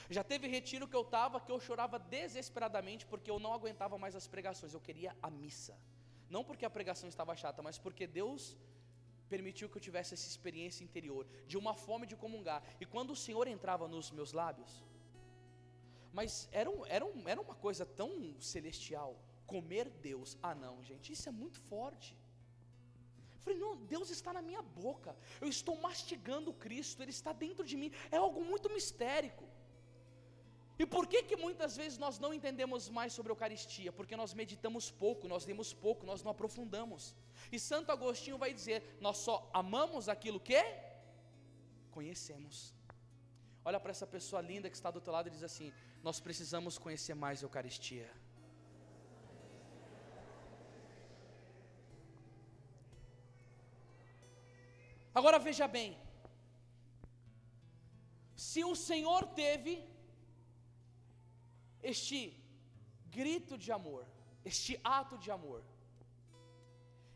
Já teve retiro que eu estava, que eu chorava desesperadamente, porque eu não aguentava mais as pregações, eu queria a missa. Não porque a pregação estava chata, mas porque Deus permitiu que eu tivesse essa experiência interior, de uma fome de comungar. E quando o Senhor entrava nos meus lábios, mas era uma coisa tão celestial, comer Deus. Ah não, gente, isso é muito forte. Eu falei: não, Deus está na minha boca, eu estou mastigando Cristo, Ele está dentro de mim, é algo muito mistérico. E por que muitas vezes nós não entendemos mais sobre a Eucaristia? Porque nós meditamos pouco, nós lemos pouco, nós não aprofundamos. E Santo Agostinho vai dizer: nós só amamos aquilo que conhecemos. Olha para essa pessoa linda que está do teu lado e diz assim: nós precisamos conhecer mais a Eucaristia. Agora veja bem, se o Senhor teve este grito de amor, este ato de amor,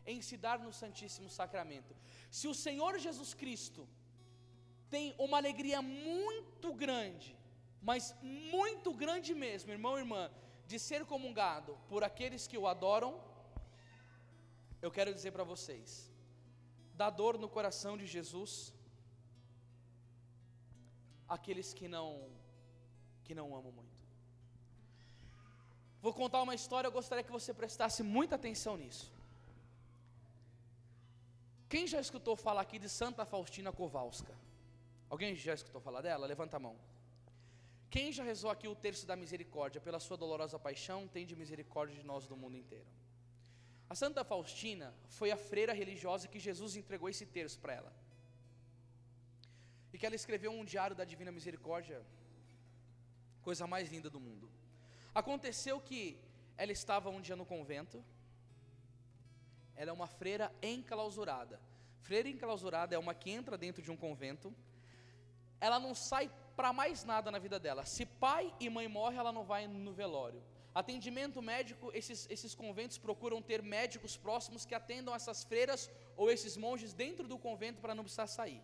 em se dar no Santíssimo Sacramento, se o Senhor Jesus Cristo tem uma alegria muito grande, mas muito grande mesmo, irmão e irmã, de ser comungado por aqueles que o adoram, eu quero dizer para vocês, dá dor no coração de Jesus aqueles que não amam muito. Vou contar uma história, eu gostaria que você prestasse muita atenção nisso. Quem já escutou falar aqui de Santa Faustina Kowalska? Alguém já escutou falar dela? Levanta a mão. Quem já rezou aqui o terço da misericórdia? Pela sua dolorosa paixão, tende misericórdia de nós do mundo inteiro. A Santa Faustina foi a freira religiosa que Jesus entregou esse terço para ela. E que ela escreveu um diário da Divina Misericórdia, coisa mais linda do mundo. Aconteceu que ela estava um dia no convento. Ela é uma freira enclausurada. Freira enclausurada é uma que entra dentro de um convento. Ela não sai para mais nada na vida dela. Se pai e mãe morrem, ela não vai no velório. Atendimento médico, esses conventos procuram ter médicos próximos que atendam essas freiras ou esses monges dentro do convento para não precisar sair.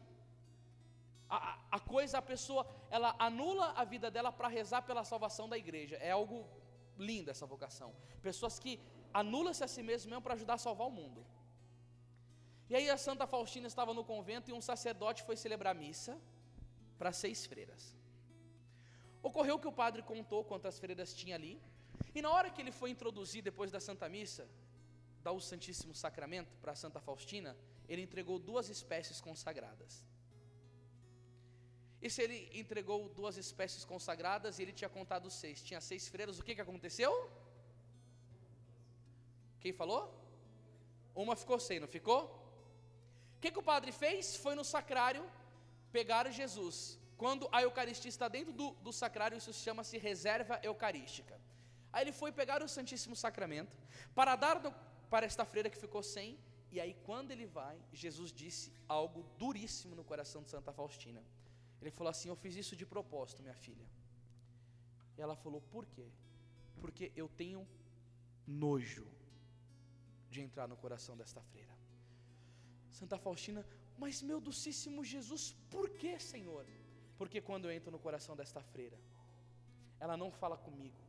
A pessoa, ela anula a vida dela para rezar pela salvação da igreja. É algo lindo essa vocação. Pessoas que anulam-se a si mesmo mesmo para ajudar a salvar o mundo. E aí a Santa Faustina estava no convento e um sacerdote foi celebrar missa para 6 freiras. Ocorreu que o padre contou quantas freiras tinha ali. E na hora que ele foi introduzir depois da Santa Missa, dar o Santíssimo Sacramento para Santa Faustina, ele entregou 2 espécies consagradas. E se ele entregou 2 espécies consagradas e ele tinha contado 6, tinha 6 freiras, o que aconteceu? Quem falou? Uma ficou sem, não ficou? O que o padre fez? Foi no sacrário pegar Jesus. Quando a Eucaristia está dentro do sacrário, isso chama-se reserva eucarística. Aí ele foi pegar o Santíssimo Sacramento para dar para esta freira que ficou sem. E aí quando ele vai, Jesus disse algo duríssimo no coração de Santa Faustina. Ele falou assim: eu fiz isso de propósito, minha filha. E ela falou: por quê? Porque eu tenho nojo de entrar no coração desta freira. Santa Faustina: mas meu docíssimo Jesus, por que, Senhor? Porque quando eu entro no coração desta freira, ela não fala comigo,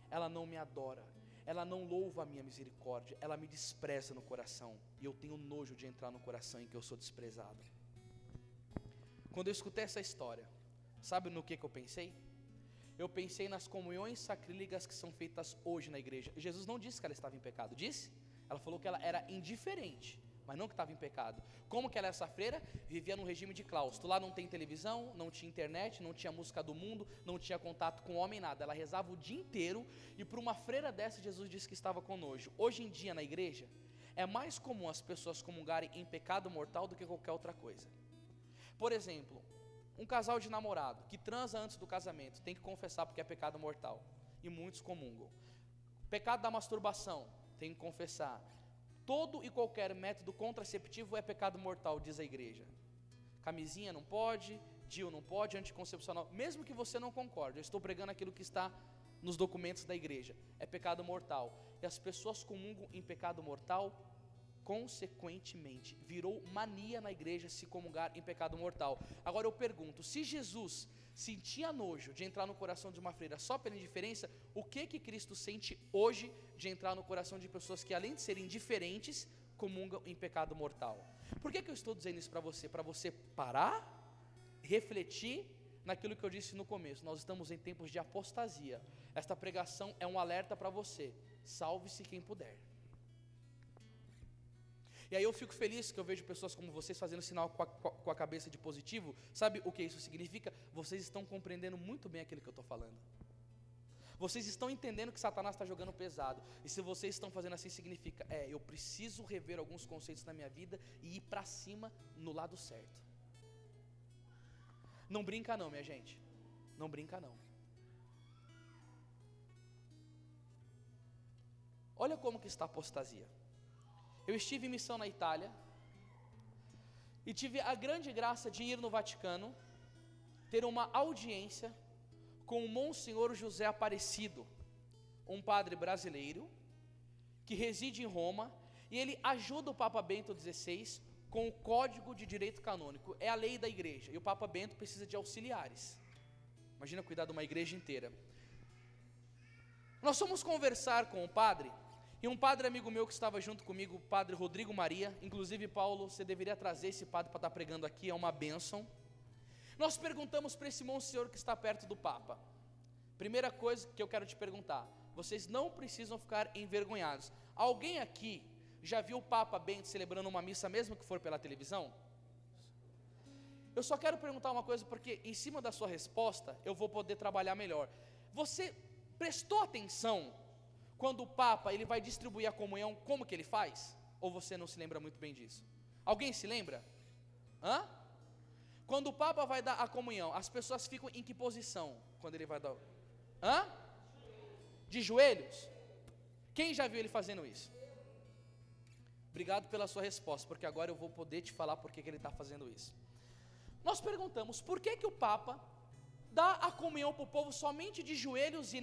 ela não me adora, ela não louva a minha misericórdia, ela me despreza no coração, e eu tenho nojo de entrar no coração em que eu sou desprezado. Quando eu escutei essa história, sabe no que eu pensei? eu pensei nas comunhões sacrílegas que são feitas hoje na igreja. Jesus não disse que ela estava em pecado, disse? Ela falou que ela era indiferente, mas não que estava em pecado. Como que ela, essa freira, vivia num regime de claustro. Lá não tem televisão, não tinha internet, não tinha música do mundo, não tinha contato com homem, nada. Ela rezava o dia inteiro, e para uma freira dessa, Jesus disse que estava com nojo. Hoje em dia na igreja, é mais comum as pessoas comungarem em pecado mortal do que qualquer outra coisa. Por exemplo, um casal de namorado que transa antes do casamento tem que confessar porque é pecado mortal, e muitos comungam. Pecado da masturbação, tem que confessar. Todo e qualquer método contraceptivo é pecado mortal, diz a igreja. Camisinha não pode, DIU não pode, anticoncepcional, mesmo que você não concorde, eu estou pregando aquilo que está nos documentos da igreja, é pecado mortal. E as pessoas comungam em pecado mortal, consequentemente, virou mania na igreja se comungar em pecado mortal. Agora eu pergunto, se Jesus sentia nojo de entrar no coração de uma freira só pela indiferença, o que Cristo sente hoje de entrar no coração de pessoas que, além de serem diferentes, comungam em pecado mortal? Por que eu estou dizendo isso para você? Para você parar, refletir naquilo que eu disse no começo. Nós estamos em tempos de apostasia. Esta pregação é um alerta para você: salve-se quem puder. E aí eu fico feliz que eu vejo pessoas como vocês fazendo sinal com a cabeça de positivo. Sabe o que isso significa? Vocês estão compreendendo muito bem aquilo que eu estou falando. Vocês estão entendendo que Satanás está jogando pesado. E se vocês estão fazendo assim, significa, eu preciso rever alguns conceitos na minha vida e ir para cima no lado certo. Não brinca não, minha gente. Não brinca não. Olha como que está a apostasia. Eu estive em missão na Itália e tive a grande graça de ir no Vaticano, ter uma audiência com o Monsenhor José Aparecido, um padre brasileiro que reside em Roma, e ele ajuda o Papa Bento XVI com o Código de Direito Canônico. É a lei da igreja, e o Papa Bento precisa de auxiliares. Imagina cuidar de uma igreja inteira. Nós fomos conversar com o padre, e um padre amigo meu que estava junto comigo, o padre Rodrigo Maria, inclusive Paulo, você deveria trazer esse padre para estar pregando aqui, é uma bênção. Nós perguntamos para esse monsenhor que está perto do Papa. Primeira coisa que eu quero te perguntar, vocês não precisam ficar envergonhados. Alguém aqui já viu o Papa Bento celebrando uma missa, mesmo que for pela televisão? Eu só quero perguntar uma coisa, porque em cima da sua resposta eu vou poder trabalhar melhor. Você prestou atenção quando o Papa ele vai distribuir a comunhão, como que ele faz? Ou você não se lembra muito bem disso? Alguém se lembra? Quando o Papa vai dar a comunhão, as pessoas ficam em que posição quando ele vai dar? De joelhos? Quem já viu ele fazendo isso? Obrigado pela sua resposta, porque agora eu vou poder te falar por que ele está fazendo isso. Nós perguntamos, por que o Papa dá a comunhão para o povo somente de joelhos e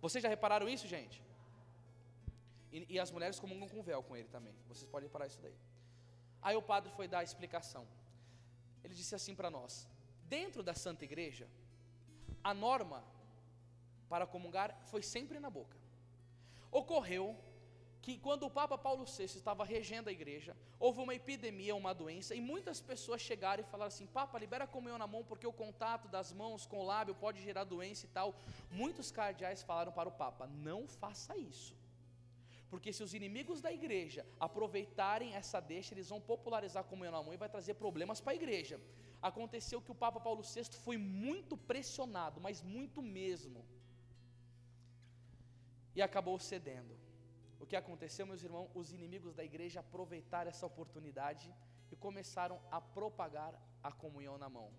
Vocês já repararam isso, gente? E as mulheres comungam com véu com ele também. Vocês podem reparar isso daí. Aí o padre foi dar a explicação. Ele disse assim para nós: dentro da Santa Igreja, a norma para comungar foi sempre na boca. Ocorreu que quando o Papa Paulo VI estava regendo a igreja, houve uma epidemia, uma doença, e muitas pessoas chegaram e falaram assim: Papa, libera a comunhão na mão, porque o contato das mãos com o lábio pode gerar doença e tal. Muitos cardeais falaram para o Papa: não faça isso, porque se os inimigos da igreja aproveitarem essa deixa, eles vão popularizar a comunhão na mão e vai trazer problemas para a igreja. Aconteceu que o Papa Paulo VI foi muito pressionado, mas muito mesmo, e acabou cedendo. O que aconteceu, meus irmãos? Os inimigos da igreja aproveitaram essa oportunidade e começaram a propagar a comunhão na mão.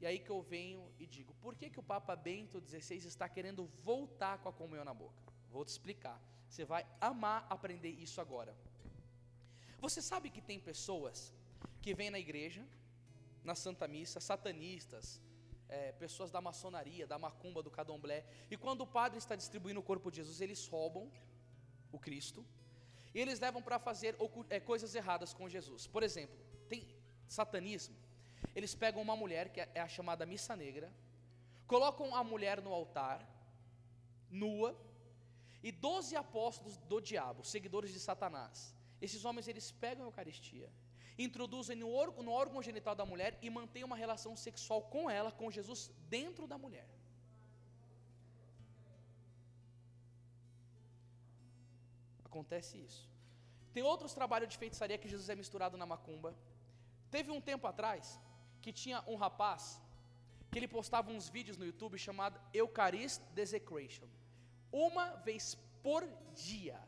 E aí que eu venho e digo, por que o Papa Bento XVI está querendo voltar com a comunhão na boca? Vou te explicar, você vai amar aprender isso agora. Você sabe que tem pessoas que vêm na igreja, na Santa Missa, satanistas, pessoas da maçonaria, da macumba, do candomblé, e quando o padre está distribuindo o corpo de Jesus, eles roubam o Cristo, e eles levam para fazer coisas erradas com Jesus. Por exemplo, tem satanismo, eles pegam uma mulher, que é a chamada missa negra, colocam a mulher no altar, nua, e 12 apóstolos do diabo, seguidores de Satanás, esses homens eles pegam a Eucaristia, introduzem no órgão genital da mulher e mantêm uma relação sexual com ela, com Jesus, dentro da mulher. Acontece isso. Tem outros trabalhos de feitiçaria que Jesus é misturado na macumba. Teve um tempo atrás que tinha um rapaz que ele postava uns vídeos no YouTube chamado Eucharist Desecration. Uma vez por dia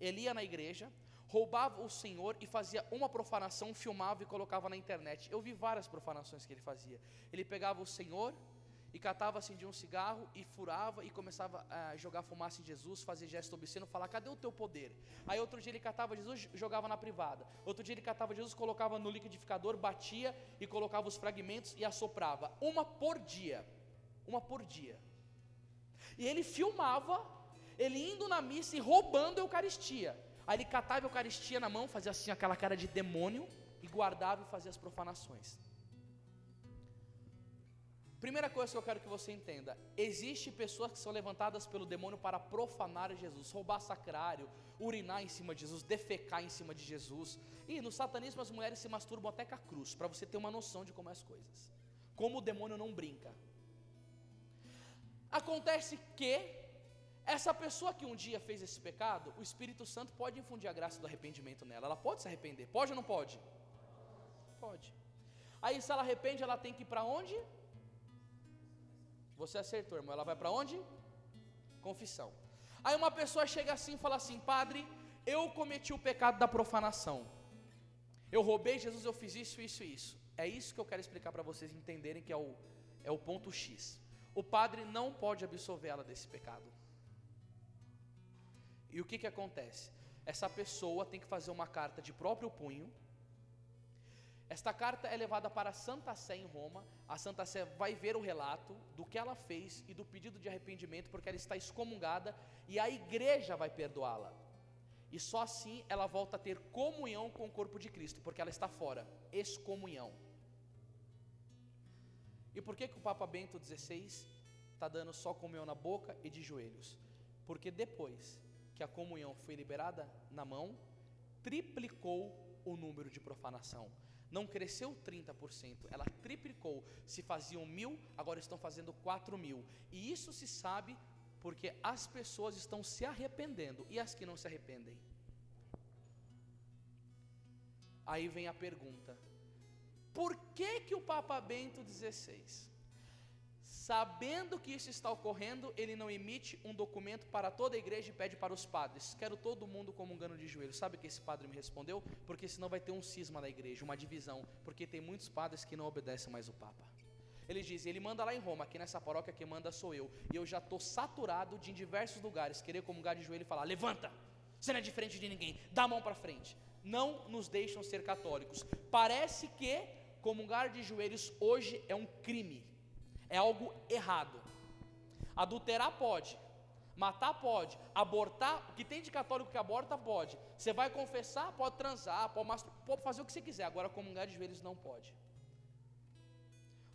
ele ia na igreja, roubava o Senhor e fazia uma profanação, filmava e colocava na internet. Eu vi várias profanações que ele fazia. Ele pegava o Senhor e catava assim de um cigarro e furava e começava a jogar fumaça em Jesus, fazer gesto obsceno, falar: cadê o teu poder? Aí outro dia ele catava Jesus, jogava na privada. Outro dia ele catava Jesus, colocava no liquidificador, batia e colocava os fragmentos e assoprava. Uma por dia. E ele filmava ele indo na missa e roubando a Eucaristia. Aí ele catava a Eucaristia na mão, fazia assim aquela cara de demônio e guardava e fazia as profanações. Primeira coisa que eu quero que você entenda: existem pessoas que são levantadas pelo demônio para profanar Jesus, roubar sacrário, urinar em cima de Jesus, defecar em cima de Jesus. E no satanismo as mulheres se masturbam até com a cruz, para você ter uma noção de como é as coisas, como o demônio não brinca. Acontece que essa pessoa que um dia fez esse pecado, o Espírito Santo pode infundir a graça do arrependimento nela. Ela pode se arrepender, pode ou não pode? Pode. Aí se ela arrepende, ela tem que ir para onde? Você acertou, irmão. Ela vai para onde? Confissão. Aí uma pessoa chega assim e fala assim: padre, eu cometi o pecado da profanação. Eu roubei Jesus, eu fiz isso, isso e isso. É isso que eu quero explicar para vocês entenderem que é o ponto X. O padre não pode absolver ela desse pecado. E o que acontece? Essa pessoa tem que fazer uma carta de próprio punho. Esta carta é levada para a Santa Sé em Roma. A Santa Sé vai ver o relato do que ela fez e do pedido de arrependimento, porque ela está excomungada, e a igreja vai perdoá-la. E só assim ela volta a ter comunhão com o corpo de Cristo, porque ela está fora, excomunhão. E por que o Papa Bento XVI está dando só comunhão na boca e de joelhos? Porque depois que a comunhão foi liberada na mão, triplicou o número de profanação. Não cresceu 30%, ela triplicou. Se faziam 1.000, agora estão fazendo 4.000. E isso se sabe porque as pessoas estão se arrependendo. E as que não se arrependem? Aí vem a pergunta: por que o Papa Bento XVI, sabendo que isso está ocorrendo, ele não emite um documento para toda a igreja e pede para os padres: quero todo mundo comungando de joelhos? Sabe o que esse padre me respondeu? Porque senão vai ter um cisma na igreja, uma divisão, porque tem muitos padres que não obedecem mais o Papa. Ele diz: ele manda lá em Roma, aqui nessa paróquia quem manda sou eu, e eu já estou saturado de em diversos lugares querer comungar de joelho e falar: levanta, você não é diferente de ninguém, dá a mão para frente. Não nos deixam ser católicos. Parece que comungar de joelhos hoje é um crime, é algo errado. Adulterar pode, matar pode, abortar, o que tem de católico que aborta pode. Você vai confessar, pode transar, pode fazer o que você quiser. Agora comungar de joelhos não pode.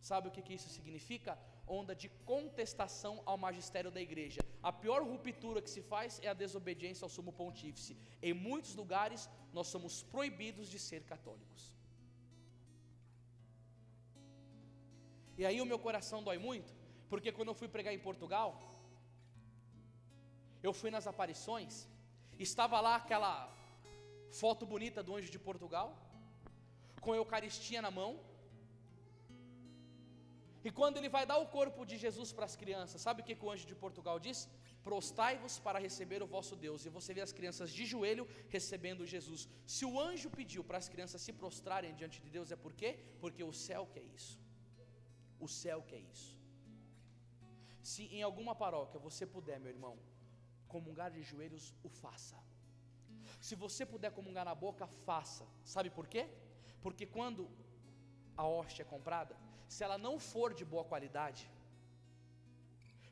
Sabe o que isso significa? Onda de contestação ao magistério da igreja. A pior ruptura que se faz é a desobediência ao sumo pontífice. Em muitos lugares nós somos proibidos de ser católicos. E aí o meu coração dói muito, porque quando eu fui pregar em Portugal, eu fui nas aparições, estava lá aquela foto bonita do anjo de Portugal, com a Eucaristia na mão, e quando ele vai dar o corpo de Jesus para as crianças, sabe o que o anjo de Portugal diz? Prostai-vos para receber o vosso Deus. E você vê as crianças de joelho recebendo Jesus. Se o anjo pediu para as crianças se prostrarem diante de Deus, é por quê? Porque o céu quer isso. O céu quer isso. Se em alguma paróquia você puder, meu irmão, comungar de joelhos, o faça. Se você puder comungar na boca, faça. Sabe por quê? Porque quando a hóstia é comprada, se ela não for de boa qualidade,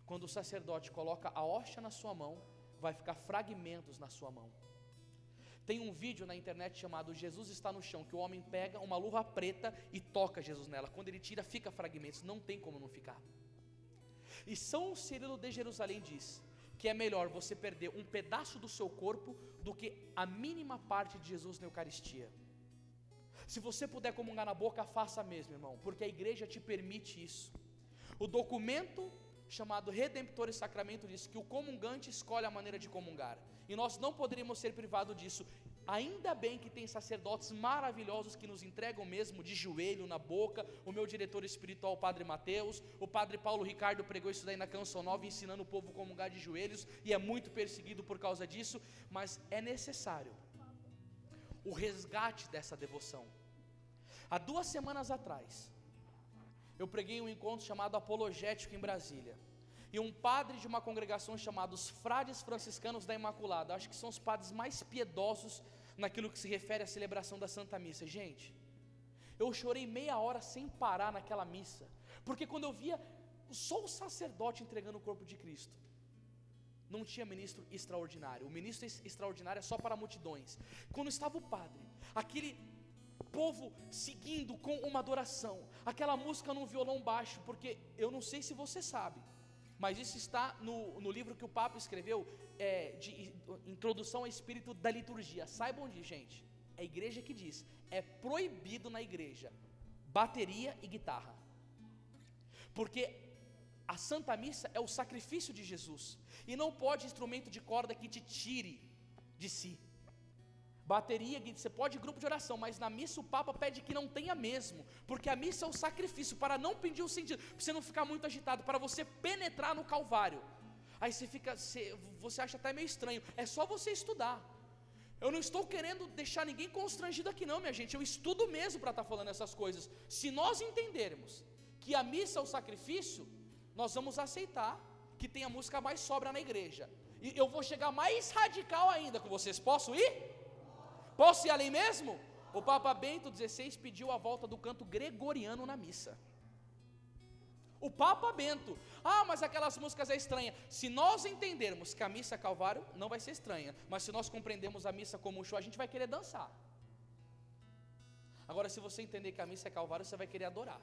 quando o sacerdote coloca a hóstia na sua mão, vai ficar fragmentos na sua mão. Tem um vídeo na internet chamado Jesus está no chão, que o homem pega uma luva preta e toca Jesus nela. Quando ele tira, fica fragmentos, não tem como não ficar. E São Cirilo de Jerusalém diz que é melhor você perder um pedaço do seu corpo do que a mínima parte de Jesus na Eucaristia. Se você puder comungar na boca, faça mesmo, irmão, porque a igreja te permite isso. O documento chamado Redemptor e Sacramento diz que o comungante escolhe a maneira de comungar, e nós não poderíamos ser privados disso. Ainda bem que tem sacerdotes maravilhosos que nos entregam mesmo de joelho na boca. O meu diretor espiritual, o Padre Mateus, o Padre Paulo Ricardo pregou isso daí na Canção Nova, ensinando o povo a comungar de joelhos, e é muito perseguido por causa disso, mas é necessário o resgate dessa devoção. Há 2 semanas atrás, eu preguei um encontro chamado Apologético em Brasília, e um padre de uma congregação chamada os Frades Franciscanos da Imaculada, acho que são os padres mais piedosos naquilo que se refere à celebração da Santa Missa. Gente, eu chorei meia hora sem parar naquela missa, porque quando eu via só o sacerdote entregando o corpo de Cristo, não tinha ministro extraordinário. O ministro extraordinário é só para multidões. Quando estava o padre, aquele povo seguindo com uma adoração, aquela música num violão baixo, porque eu não sei se você sabe, mas isso está no livro que o Papa escreveu, de Introdução ao Espírito da Liturgia. Saibam disso, gente, é a igreja que diz, é proibido na igreja bateria e guitarra, porque a Santa Missa é o sacrifício de Jesus, e não pode instrumento de corda que te tire de si. Bateria, você pode grupo de oração, mas na missa o Papa pede que não tenha mesmo, porque a missa é o sacrifício, para não pedir o sentido, para você não ficar muito agitado, para você penetrar no Calvário. Aí você acha até meio estranho, é só você estudar. Eu não estou querendo deixar ninguém constrangido aqui não, minha gente, eu estudo mesmo para estar falando essas coisas. Se nós entendermos que a missa é o sacrifício, nós vamos aceitar que tem a música mais sóbria na igreja, e eu vou chegar mais radical ainda com vocês, posso ir? Posso ir além mesmo? O Papa Bento XVI pediu a volta do canto gregoriano na missa. O Papa Bento, mas aquelas músicas é estranha. Se nós entendermos que a missa é Calvário, não vai ser estranha, mas se nós compreendemos a missa como um show, a gente vai querer dançar. Agora, se você entender que a missa é Calvário, você vai querer adorar.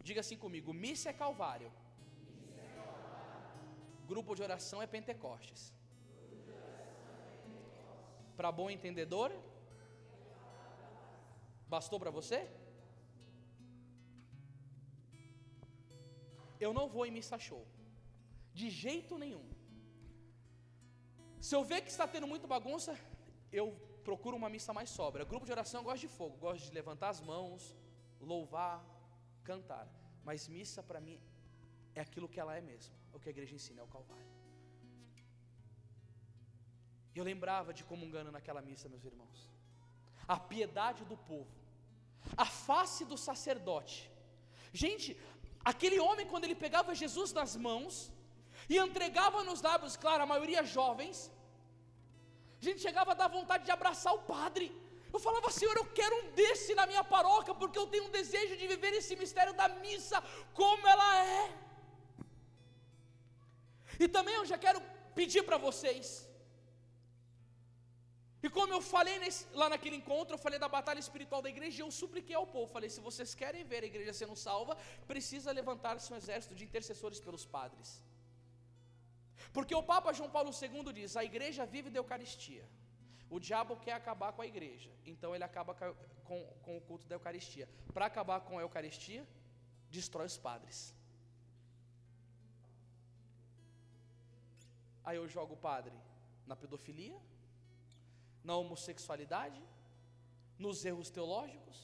Diga assim comigo: missa é Calvário, grupo de oração é Pentecostes. Para bom entendedor, bastou para você? Eu não vou em missa show, de jeito nenhum. Se eu ver que está tendo muita bagunça, eu procuro uma missa mais sóbria. Grupo de oração eu gosto de fogo, gosto de levantar as mãos, louvar, cantar. Mas missa para mim é aquilo que ela é mesmo, é o que a igreja ensina, é o Calvário. Eu lembrava de comungando naquela missa, meus irmãos, a piedade do povo, a face do sacerdote. Gente, aquele homem, quando ele pegava Jesus nas mãos e entregava nos lábios, claro, a maioria jovens, a gente chegava a dar vontade de abraçar o padre. Eu falava: Senhor, eu quero um desse na minha paróquia, porque eu tenho um desejo de viver esse mistério da missa como ela é. E também eu já quero pedir para vocês, e como eu falei lá naquele encontro, eu falei da batalha espiritual da igreja, e eu supliquei ao povo, falei: se vocês querem ver a igreja sendo salva, precisa levantar-se um exército de intercessores pelos padres, porque o Papa João Paulo II diz: a igreja vive da Eucaristia, o diabo quer acabar com a igreja, então ele acaba com o culto da Eucaristia. Para acabar com a Eucaristia, destrói os padres. Aí eu jogo o padre na pedofilia, na homossexualidade, nos erros teológicos,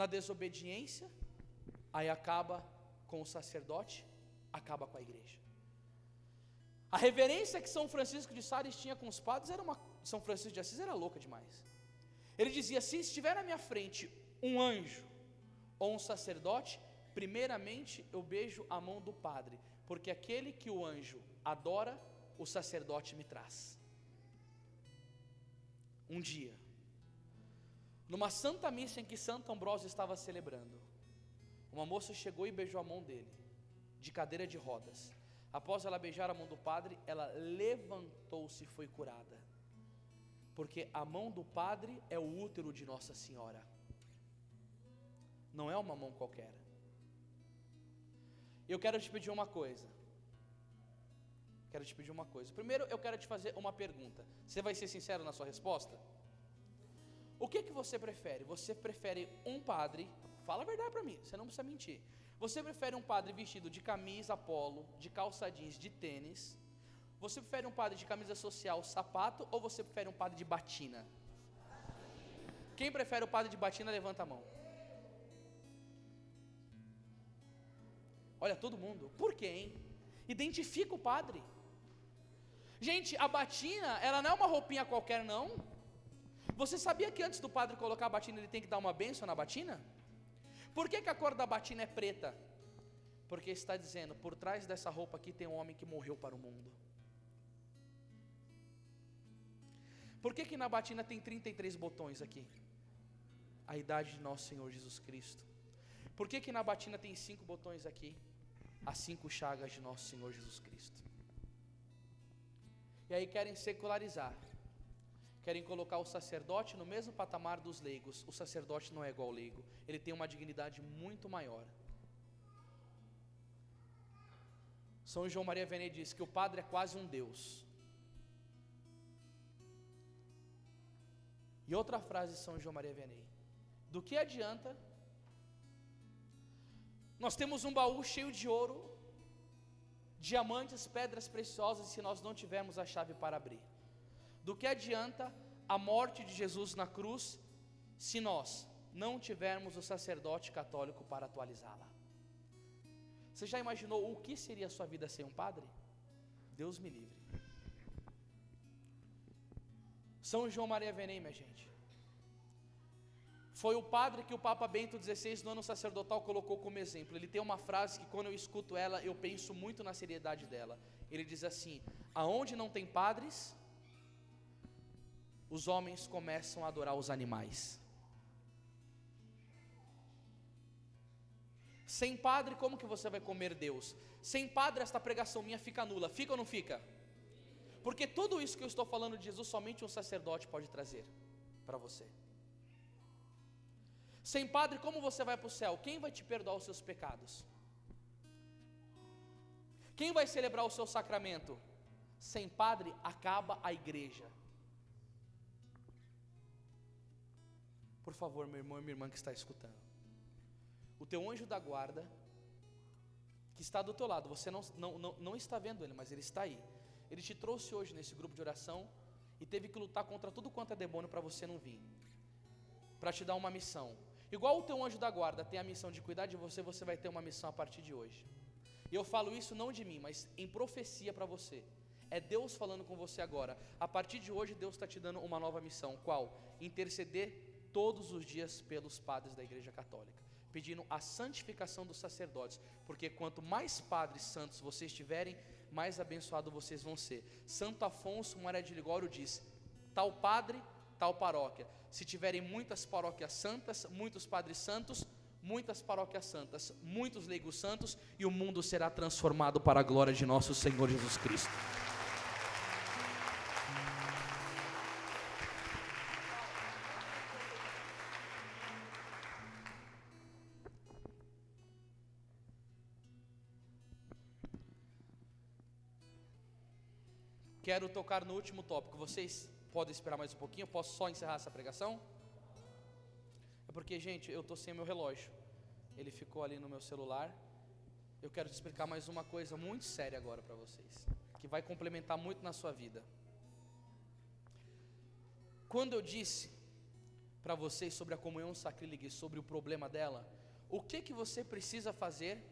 na desobediência, aí acaba com o sacerdote, acaba com a igreja. A reverência que São Francisco de Sales tinha com os padres São Francisco de Assis era louca demais. Ele dizia: se estiver na minha frente um anjo ou um sacerdote, primeiramente eu beijo a mão do padre, porque aquele que o anjo adora, o sacerdote me traz. Um dia, numa santa missa em que Santo Ambrósio estava celebrando, uma moça chegou e beijou a mão dele, de cadeira de rodas. Após ela beijar a mão do padre, ela levantou-se e foi curada, porque a mão do padre é o útero de Nossa Senhora, não é uma mão qualquer. Eu quero te pedir uma coisa. Primeiro eu quero te fazer uma pergunta. Você vai ser sincero na sua resposta? O que você prefere? Você prefere um padre, fala a verdade para mim, você não precisa mentir. Você prefere um padre vestido de camisa polo, de calça jeans, de tênis? Você prefere um padre de camisa social, sapato, ou você prefere um padre de batina? Quem prefere o padre de batina, levanta a mão. Olha, todo mundo. Por quê, hein? Identifica o padre. Gente, a batina, ela não é uma roupinha qualquer, não. Você sabia que antes do padre colocar a batina, ele tem que dar uma bênção na batina? Por que a cor da batina é preta? Porque está dizendo, por trás dessa roupa aqui tem um homem que morreu para o mundo. Por que na batina tem 33 botões aqui? A idade de nosso Senhor Jesus Cristo. Por que na batina tem 5 botões aqui? As 5 chagas de nosso Senhor Jesus Cristo. E aí querem secularizar, querem colocar o sacerdote no mesmo patamar dos leigos. O sacerdote não é igual ao leigo, ele tem uma dignidade muito maior. São João Maria Vianney diz que o padre é quase um Deus. E outra frase de São João Maria Vianney: do que adianta nós temos um baú cheio de ouro, diamantes, pedras preciosas, se nós não tivermos a chave para abrir? Do que adianta a morte de Jesus na cruz, se nós não tivermos o sacerdote católico para atualizá-la? Você já imaginou o que seria a sua vida sem um padre? Deus me livre. São João Maria Vianney, minha gente, foi o padre que o Papa Bento XVI, no ano sacerdotal, colocou como exemplo. Ele tem uma frase que, quando eu escuto ela, eu penso muito na seriedade dela. Ele diz assim: aonde não tem padres, os homens começam a adorar os animais. Sem padre, como que você vai comer Deus? Sem padre, esta pregação minha fica nula. Fica ou não fica? Porque tudo isso que eu estou falando de Jesus, somente um sacerdote pode trazer para você. Sem padre, como você vai para o céu? Quem vai te perdoar os seus pecados? Quem vai celebrar o seu sacramento? Sem padre, acaba a igreja. Por favor, meu irmão e minha irmã que está escutando, o teu anjo da guarda, que está do teu lado, você não está vendo ele, mas ele está aí. Ele te trouxe hoje nesse grupo de oração e teve que lutar contra tudo quanto é demônio para você não vir, para te dar uma missão. Igual o teu anjo da guarda tem a missão de cuidar de você, você vai ter uma missão a partir de hoje. E eu falo isso não de mim, mas em profecia para você. É Deus falando com você agora. A partir de hoje Deus está te dando uma nova missão. Qual? Interceder todos os dias pelos padres da Igreja Católica, pedindo a santificação dos sacerdotes, porque quanto mais padres santos vocês tiverem, mais abençoados vocês vão ser. Santo Afonso Maria de Ligório diz: tal padre, tal paróquia. Se tiverem muitas paróquias santas, muitos padres santos, muitas paróquias santas, muitos leigos santos, e o mundo será transformado para a glória de nosso Senhor Jesus Cristo. Quero tocar no último tópico. Vocês podem esperar mais um pouquinho? Eu posso só encerrar essa pregação? É porque, gente, eu estou sem meu relógio. Ele ficou ali no meu celular. Eu quero te explicar mais uma coisa muito séria agora para vocês, que vai complementar muito na sua vida. Quando eu disse para vocês sobre a comunhão sacrílega e sobre o problema dela, o que você precisa fazer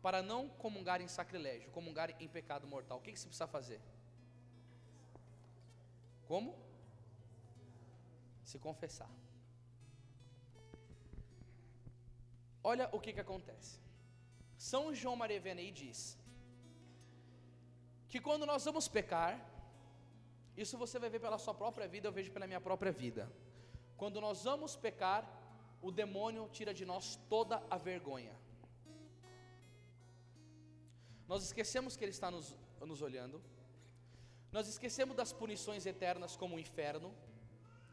para não comungar em sacrilégio, comungar em pecado mortal? O que você precisa fazer? Como? Se confessar. Olha o que acontece. São João Maria Vianney diz que quando nós vamos pecar, isso você vai ver pela sua própria vida, eu vejo pela minha própria vida. Quando nós vamos pecar, o demônio tira de nós toda a vergonha. Nós esquecemos que Ele está nos olhando. Nós esquecemos das punições eternas como o inferno.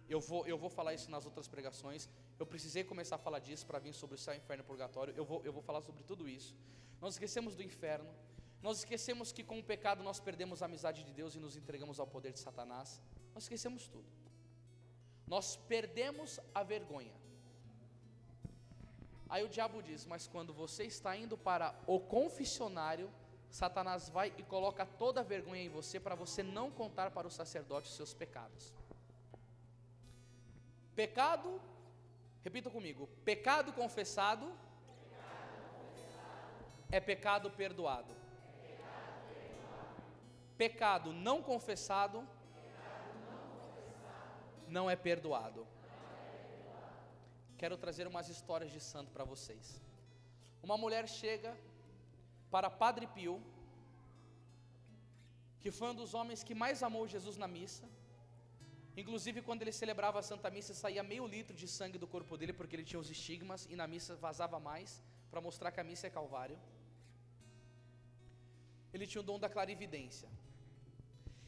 Eu vou falar isso nas outras pregações. Eu precisei começar a falar disso para vir sobre o céu, inferno e purgatório. Eu vou falar sobre tudo isso. Nós esquecemos do inferno. Nós esquecemos que com o pecado nós perdemos a amizade de Deus e nos entregamos ao poder de Satanás. Nós esquecemos tudo. nós perdemos a vergonha. Aí o diabo diz: mas quando você está indo para o confessionário, Satanás vai e coloca toda a vergonha em você, para você não contar para o sacerdote os seus pecados. Pecado, repita comigo: pecado confessado é pecado perdoado. Pecado não confessado não é perdoado. Quero trazer umas histórias de santo para vocês. Uma mulher chega para Padre Pio, que foi um dos homens que mais amou Jesus na missa. Inclusive, quando ele celebrava a Santa Missa, saía meio litro de sangue do corpo dele, porque ele tinha os estigmas, e na missa vazava mais, para mostrar que a missa é calvário. Ele tinha o dom da clarividência.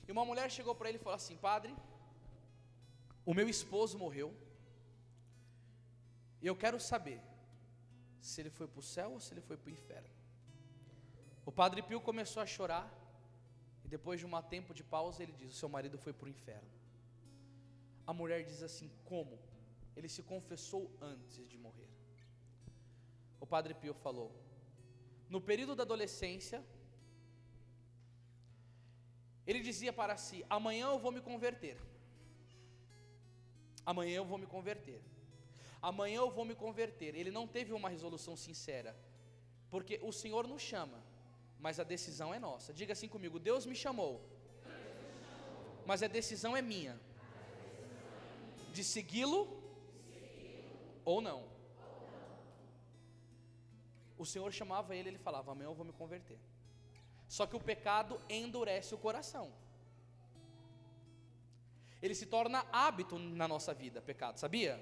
E uma mulher chegou para ele e falou assim: padre, o meu esposo morreu, e eu quero saber se ele foi para o céu ou se ele foi para o inferno. O Padre Pio começou a chorar, e depois de um tempo de pausa, ele diz: o seu marido foi para o inferno. A mulher diz assim: como? Ele se confessou antes de morrer. O Padre Pio falou: no período da adolescência, ele dizia para si: amanhã eu vou me converter, amanhã eu vou me converter, amanhã eu vou me converter. Ele não teve uma resolução sincera, porque o Senhor nos chama, mas a decisão é nossa. Diga assim comigo: Deus me chamou, mas a decisão é minha, de segui-lo ou não. O Senhor chamava ele, ele falava: amanhã eu vou me converter. Só que o pecado endurece o coração. Ele se torna hábito na nossa vida, pecado, sabia?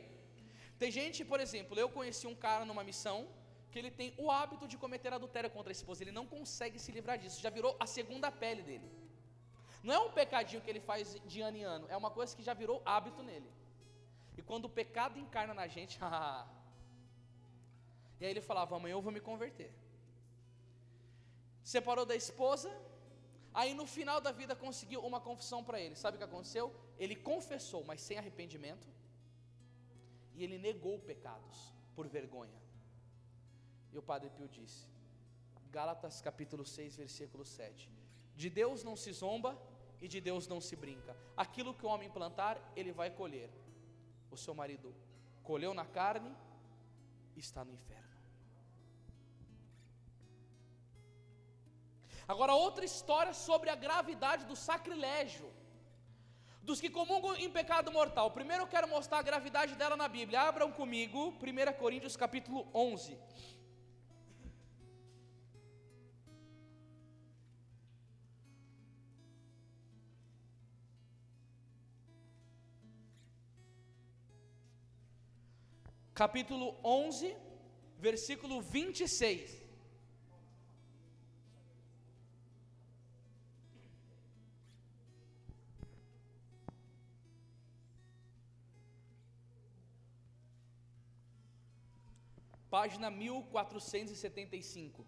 Tem gente, por exemplo, eu conheci um cara numa missão, que ele tem o hábito de cometer adultério contra a esposa. Ele não consegue se livrar disso, já virou a segunda pele dele. Não é um pecadinho que ele faz de ano em ano, é uma coisa que já virou hábito nele. E quando o pecado encarna na gente, e aí ele falava: amanhã eu vou me converter. Separou da esposa, aí no final da vida conseguiu uma confissão para ele. Sabe o que aconteceu? Ele confessou, mas sem arrependimento, e ele negou pecados por vergonha. E o Padre Pio disse, Gálatas capítulo 6, versículo 7: de Deus não se zomba e de Deus não se brinca. Aquilo que o homem plantar, ele vai colher. O seu marido colheu na carne, está no inferno. Agora, outra história sobre a gravidade do sacrilégio dos que comungam em pecado mortal. Primeiro eu quero mostrar a gravidade dela na Bíblia. Abram comigo 1 Coríntios capítulo 11. Capítulo 11, versículo 26. Página 1475.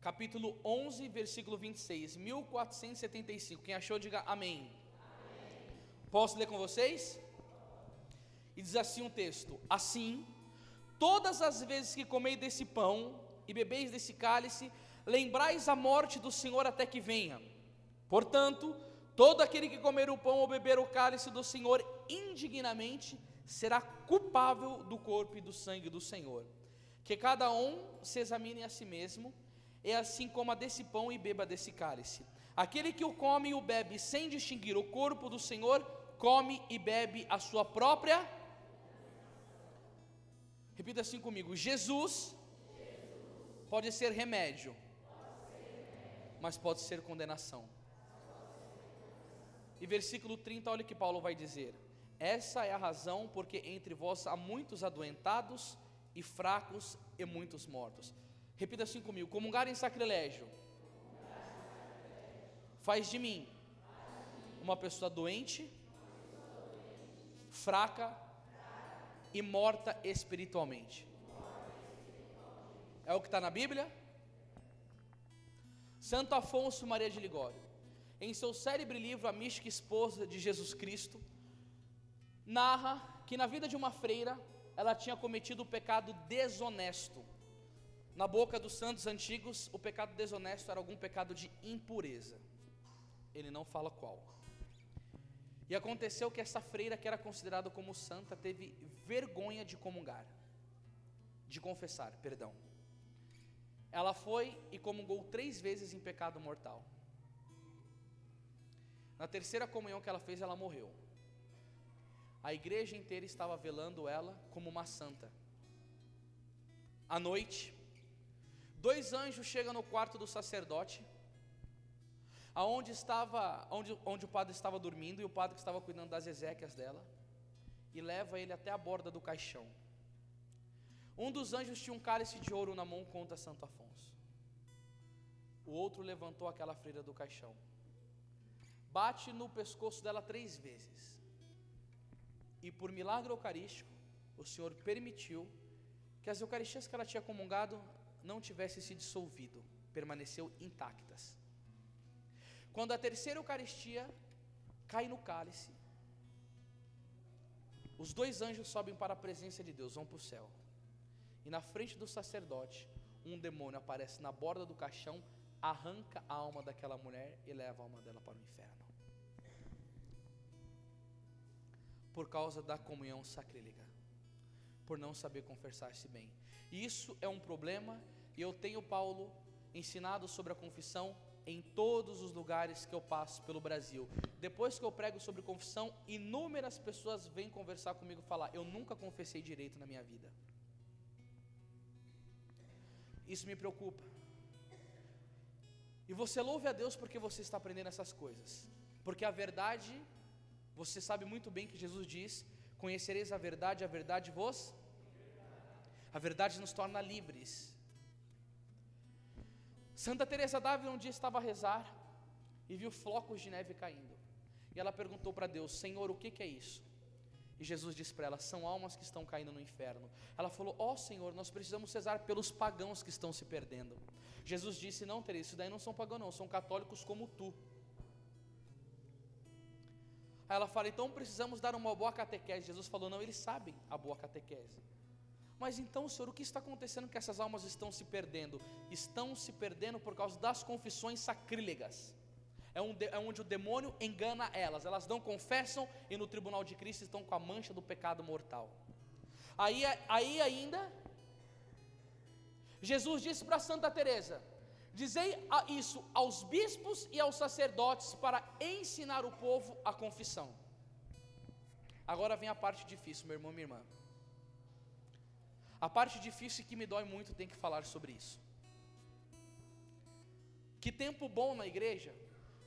Capítulo 11, versículo 26. 1475. Quem achou, diga amém. Amém. Posso ler com vocês? E diz assim um texto: assim, todas as vezes que comeis desse pão e bebeis desse cálice, lembrais a morte do Senhor até que venha. Portanto, todo aquele que comer o pão ou beber o cálice do Senhor indignamente será culpável do corpo e do sangue do Senhor. Que cada um se examine a si mesmo, e assim coma desse pão e beba desse cálice. Aquele que o come e o bebe sem distinguir o corpo do Senhor, come e bebe a sua própria. Repita assim comigo: Jesus pode ser remédio, mas pode ser condenação. E versículo 30, olha o que Paulo vai dizer: essa é a razão porque entre vós há muitos adoentados e fracos e muitos mortos. Repita assim comigo: comungar em sacrilégio faz de mim uma pessoa doente, fraca e morta espiritualmente. É o que está na Bíblia? Santo Afonso Maria de Ligório: em seu célebre livro A Mística Esposa de Jesus Cristo, narra que na vida de uma freira, ela tinha cometido o pecado desonesto. Na boca dos santos antigos, o pecado desonesto era algum pecado de impureza. Ele não fala qual. E aconteceu que essa freira, que era considerada como santa, teve vergonha de comungar, de confessar, perdão. Ela foi e comungou 3 vezes em pecado mortal. Na terceira comunhão que ela fez, ela morreu. A igreja inteira estava velando ela como uma santa. À noite, 2 anjos chegam no quarto do sacerdote, onde o padre estava dormindo, e o padre que estava cuidando das exéquias dela, e leva ele até a borda do caixão. Um dos anjos tinha um cálice de ouro na mão, conta Santo Afonso. O outro levantou aquela freira do caixão, bate no pescoço dela 3 vezes, e por milagre eucarístico, o Senhor permitiu que as eucaristias que ela tinha comungado não tivessem se dissolvido, permaneceu intactas. Quando a terceira eucaristia cai no cálice, os 2 anjos sobem para a presença de Deus, vão para o céu, e na frente do sacerdote, um demônio aparece na borda do caixão, arranca a alma daquela mulher e leva a alma dela para o inferno, por causa da comunhão sacrílega, por não saber confessar-se bem. E isso é um problema, e eu tenho, Paulo, ensinado sobre a confissão em todos os lugares que eu passo pelo Brasil. Depois que eu prego sobre confissão, inúmeras pessoas vêm conversar comigo e falar: eu nunca confessei direito na minha vida. Isso me preocupa. E você louve a Deus porque você está aprendendo essas coisas, porque a verdade, você sabe muito bem que Jesus diz: conhecereis a verdade vos... A verdade nos torna livres. Santa Teresa d'Ávila um dia estava a rezar e viu flocos de neve caindo, e ela perguntou para Deus: Senhor, o que é isso? E Jesus disse para ela: são almas que estão caindo no inferno. Ela falou: ó Senhor, nós precisamos rezar pelos pagãos que estão se perdendo. Jesus disse: não, Teresa, isso daí não são pagãos não, são católicos como tu. Aí ela fala: então precisamos dar uma boa catequese. Jesus falou: não, eles sabem a boa catequese. Mas então, Senhor, o que está acontecendo que essas almas estão se perdendo? Estão se perdendo por causa das confissões sacrílegas. É onde o demônio engana elas não confessam, e no tribunal de Cristo estão com a mancha do pecado mortal. Aí ainda, Jesus disse para Santa Teresa: dizei isso aos bispos e aos sacerdotes para ensinar o povo a confissão. Agora vem a parte difícil, meu irmão e minha irmã. A parte difícil que me dói muito, tem que falar sobre isso. Que tempo bom na igreja,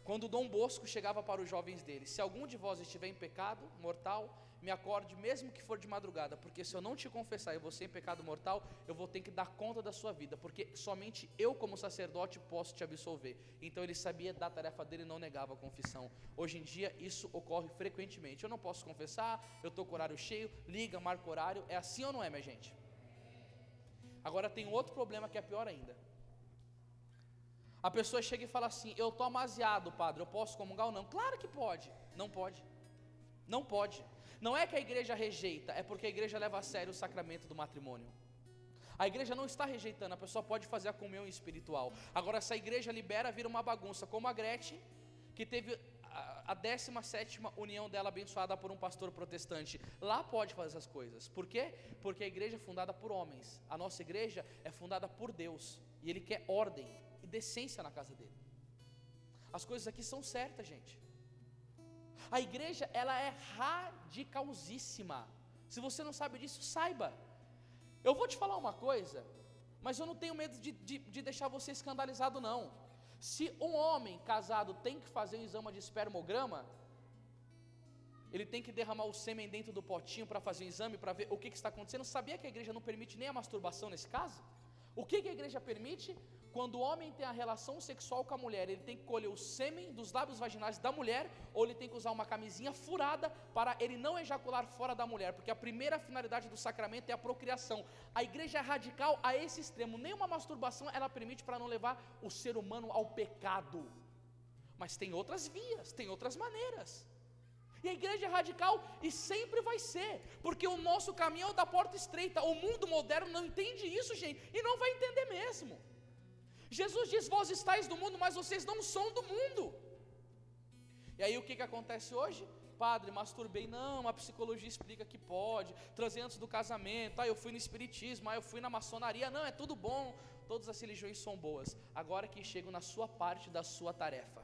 quando Dom Bosco chegava para os jovens dele: se algum de vós estiver em pecado mortal, me acorde, mesmo que for de madrugada, porque se eu não te confessar e você em pecado mortal, eu vou ter que dar conta da sua vida, porque somente eu como sacerdote posso te absolver. Então ele sabia da tarefa dele e não negava a confissão. Hoje em dia isso ocorre frequentemente: eu não posso confessar, eu estou com o horário cheio, liga, marca o horário. É assim ou não é, minha gente? Agora tem outro problema que é pior ainda. A pessoa chega e fala assim: eu estou amaziado, padre, eu posso comungar ou não? Claro que pode. Não pode. Não pode. Não é que a igreja rejeita, é porque a igreja leva a sério o sacramento do matrimônio. A igreja não está rejeitando, a pessoa pode fazer a comunhão espiritual. Agora, se a igreja libera, vira uma bagunça, como a Gretchen, que teve a 17ª união dela abençoada por um pastor protestante. Lá pode fazer essas coisas. Por quê? Porque a igreja é fundada por homens. A nossa igreja é fundada por Deus, e Ele quer ordem e decência na casa dele. As coisas aqui são certas, gente. A igreja, ela é radicalzíssima. Se você não sabe disso, saiba. Eu vou te falar uma coisa, mas eu não tenho medo de deixar você escandalizado, não. Se um homem casado tem que fazer um exame de espermograma, ele tem que derramar o sêmen dentro do potinho para fazer o exame, para ver o que está acontecendo. Sabia que a igreja não permite nem a masturbação nesse caso? O que a igreja permite? Quando o homem tem a relação sexual com a mulher, ele tem que colher o sêmen dos lábios vaginais da mulher, ou ele tem que usar uma camisinha furada para ele não ejacular fora da mulher, porque a primeira finalidade do sacramento é a procriação. A igreja é radical a esse extremo. Nenhuma masturbação ela permite, para não levar o ser humano ao pecado. mas tem outras vias, tem outras maneiras. E a igreja é radical e sempre vai ser, porque o nosso caminho é o da porta estreita. O mundo moderno não entende isso, gente, e não vai entender mesmo. Jesus diz: vós estáis do mundo, mas vocês não são do mundo. E aí o que acontece hoje? Padre, masturbei. Não, a psicologia explica que pode. Trazer antes do casamento. Eu fui no espiritismo, eu fui na maçonaria. Não, é tudo bom. Todas as religiões são boas. Agora que chego na sua parte da sua tarefa.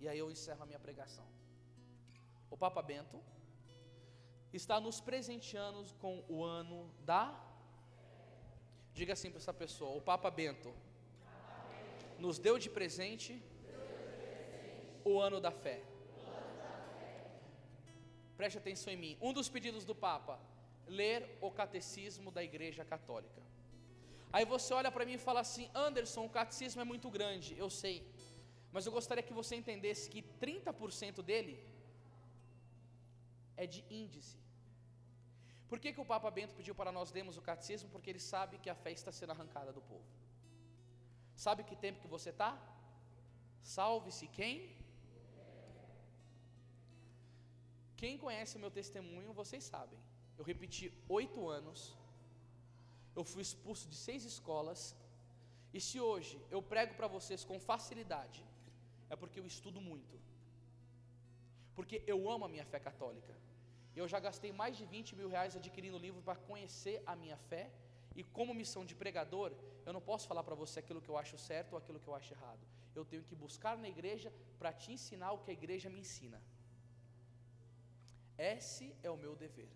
E aí eu encerro a minha pregação. O Papa Bento está nos presenteando com o ano da... Diga assim para essa pessoa: o Papa Bento nos deu de presente o ano da fé. Preste atenção em mim. Um dos pedidos do Papa: ler o catecismo da Igreja Católica. Aí você olha para mim e fala assim: Anderson, o catecismo é muito grande. Eu sei, mas eu gostaria que você entendesse que 30% dele é de índice. Por que o Papa Bento pediu para nós lermos o catecismo? Porque ele sabe que a fé está sendo arrancada do povo. Sabe que tempo que você está? Salve-se quem? Quem conhece o meu testemunho, vocês sabem. Eu repeti 8 anos, eu fui expulso de 6 escolas, e se hoje eu prego para vocês com facilidade, é porque eu estudo muito, porque eu amo a minha fé católica. Eu já gastei mais de 20 mil reais adquirindo livro para conhecer a minha fé, e como missão de pregador, eu não posso falar para você aquilo que eu acho certo ou aquilo que eu acho errado. Eu tenho que buscar na igreja para te ensinar o que a igreja me ensina. Esse é o meu dever.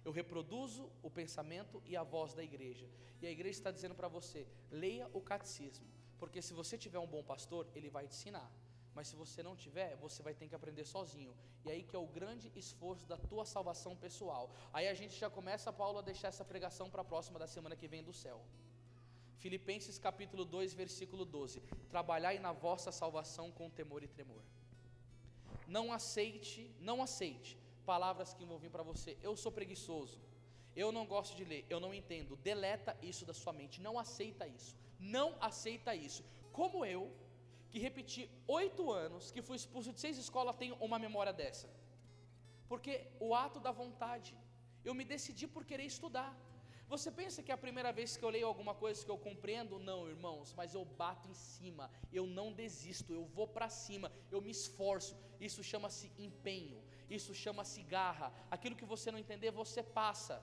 Eu reproduzo o pensamento e a voz da igreja. E a igreja está dizendo para você: leia o catecismo, porque se você tiver um bom pastor, ele vai te ensinar. Mas se você não tiver, você vai ter que aprender sozinho. E aí que é o grande esforço da tua salvação pessoal. Aí a gente já começa, Paulo, a deixar essa pregação para a próxima da semana que vem do céu. Filipenses capítulo 2, versículo 12: trabalhai na vossa salvação com temor e tremor. Não aceite palavras que vão vir para você: eu sou preguiçoso, eu não gosto de ler, eu não entendo. Deleta isso da sua mente, não aceita isso, não aceita isso. Como eu, que repeti 8 anos, que fui expulso de 6 escolas, tenho uma memória dessa? Porque o ato da vontade, eu me decidi por querer estudar. Você pensa que é a primeira vez que eu leio alguma coisa que eu compreendo? Não, irmãos, mas eu bato em cima, eu não desisto, eu vou para cima, eu me esforço. Isso chama-se empenho, isso chama-se garra. Aquilo que você não entender, você passa.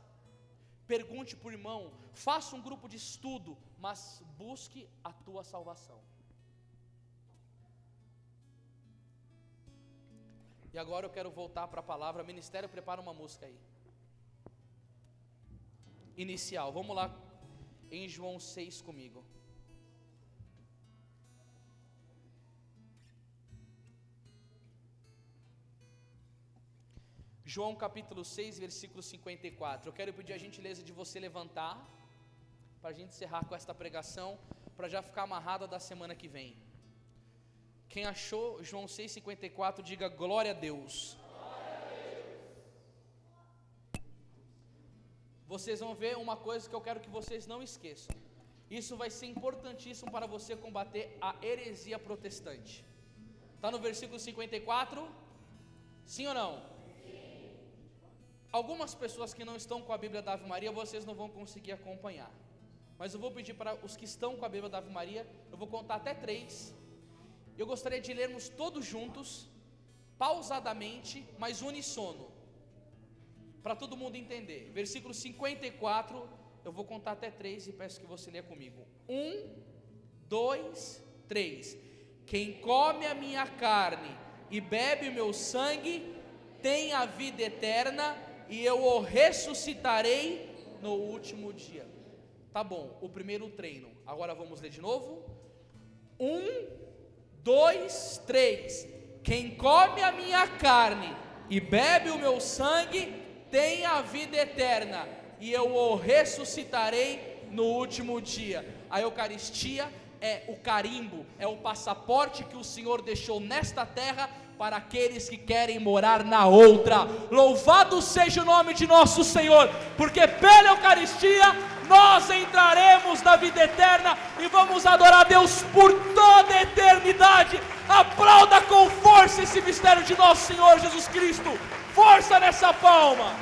Pergunte para o irmão, faça um grupo de estudo, mas busque a tua salvação. E agora eu quero voltar para a palavra. Ministério, prepara uma música aí. Inicial, vamos lá em João 6 comigo. João capítulo 6, versículo 54. Eu quero pedir a gentileza de você levantar, para a gente encerrar com esta pregação, para já ficar amarrada da semana que vem. Quem achou João 6,54, diga glória a Deus. Vocês vão ver uma coisa que eu quero que vocês não esqueçam. Isso vai ser importantíssimo para você combater a heresia protestante. Está no versículo 54? Sim ou não? Sim. Algumas pessoas que não estão com a Bíblia da Ave Maria, vocês não vão conseguir acompanhar. Mas eu vou pedir para os que estão com a Bíblia da Ave Maria, eu vou contar até 3. Eu gostaria de lermos todos juntos, pausadamente, mas uníssono, para todo mundo entender. Versículo 54, eu vou contar até 3 e peço que você leia comigo. 1, 2, 3. Quem come a minha carne e bebe o meu sangue, tem a vida eterna, e eu o ressuscitarei no último dia. Tá bom, o primeiro treino. Agora vamos ler de novo. 1, 2, 3. Quem come a minha carne e bebe o meu sangue, tem a vida eterna, e eu o ressuscitarei no último dia. A Eucaristia é o carimbo, é o passaporte que o Senhor deixou nesta terra para aqueles que querem morar na outra. Louvado seja o nome de nosso Senhor, porque pela Eucaristia nós entraremos na vida eterna e vamos adorar a Deus por toda a eternidade. Aplauda com força força esse mistério de nosso Senhor Jesus Cristo. Força nessa palma.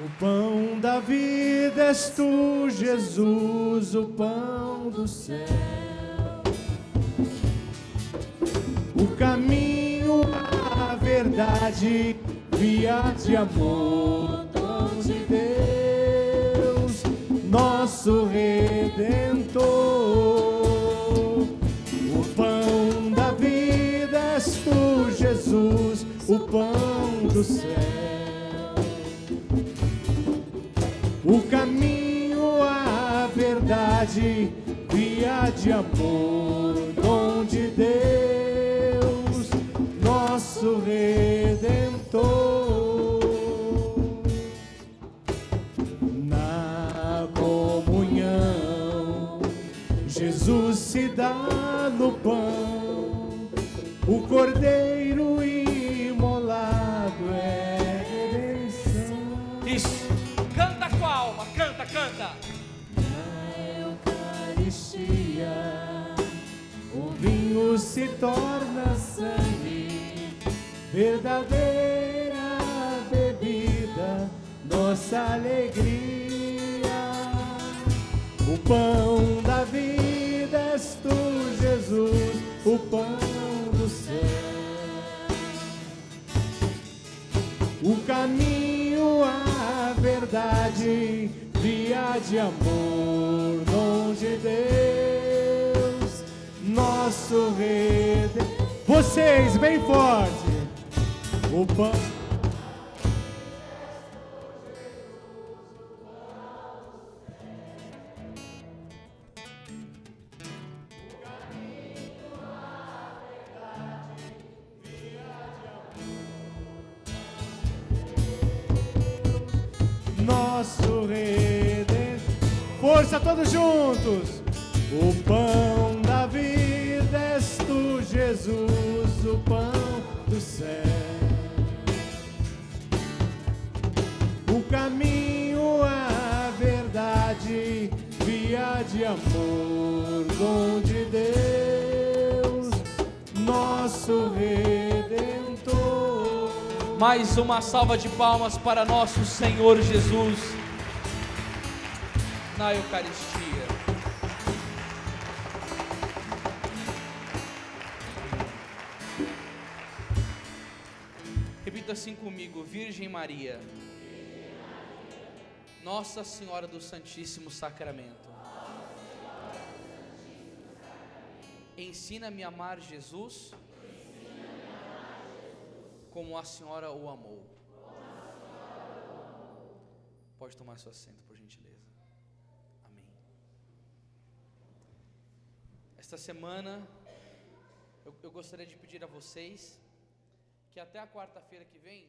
O pão da vida és tu, Jesus, o pão do céu. O caminho, a verdade, via de amor, dom de Deus, nosso Redentor. O pão da vida és tu, Jesus, o pão do céu. O caminho, a verdade, via de amor, dom de Deus, nosso Redentor. Na comunhão, Jesus se dá no pão, o Cordeiro imolado é redenção. Isso. Canta com a alma, canta, canta. Na Eucaristia, o vinho se torna sangue, verdadeira bebida, nossa alegria. O pão da vida és tu, Jesus, o pão do céu. O caminho, a verdade, via de amor, dom de Deus, nosso Redentor. Vocês, bem forte. O pão. Nosso Redentor. Força, todos juntos. O pão da vida és tu, Jesus, o pão do céu. O caminho, a verdade, via de amor, dom de Deus, nosso Redentor. Mais uma salva de palmas para nosso Senhor Jesus na Eucaristia. Repita assim comigo: Virgem Maria, Nossa Senhora do Santíssimo Sacramento, ensina-me a amar Jesus como a Senhora o amou. Pode tomar seu assento, por gentileza. Amém. Esta semana eu gostaria de pedir a vocês que até a quarta-feira que vem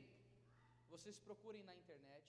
vocês procurem na internet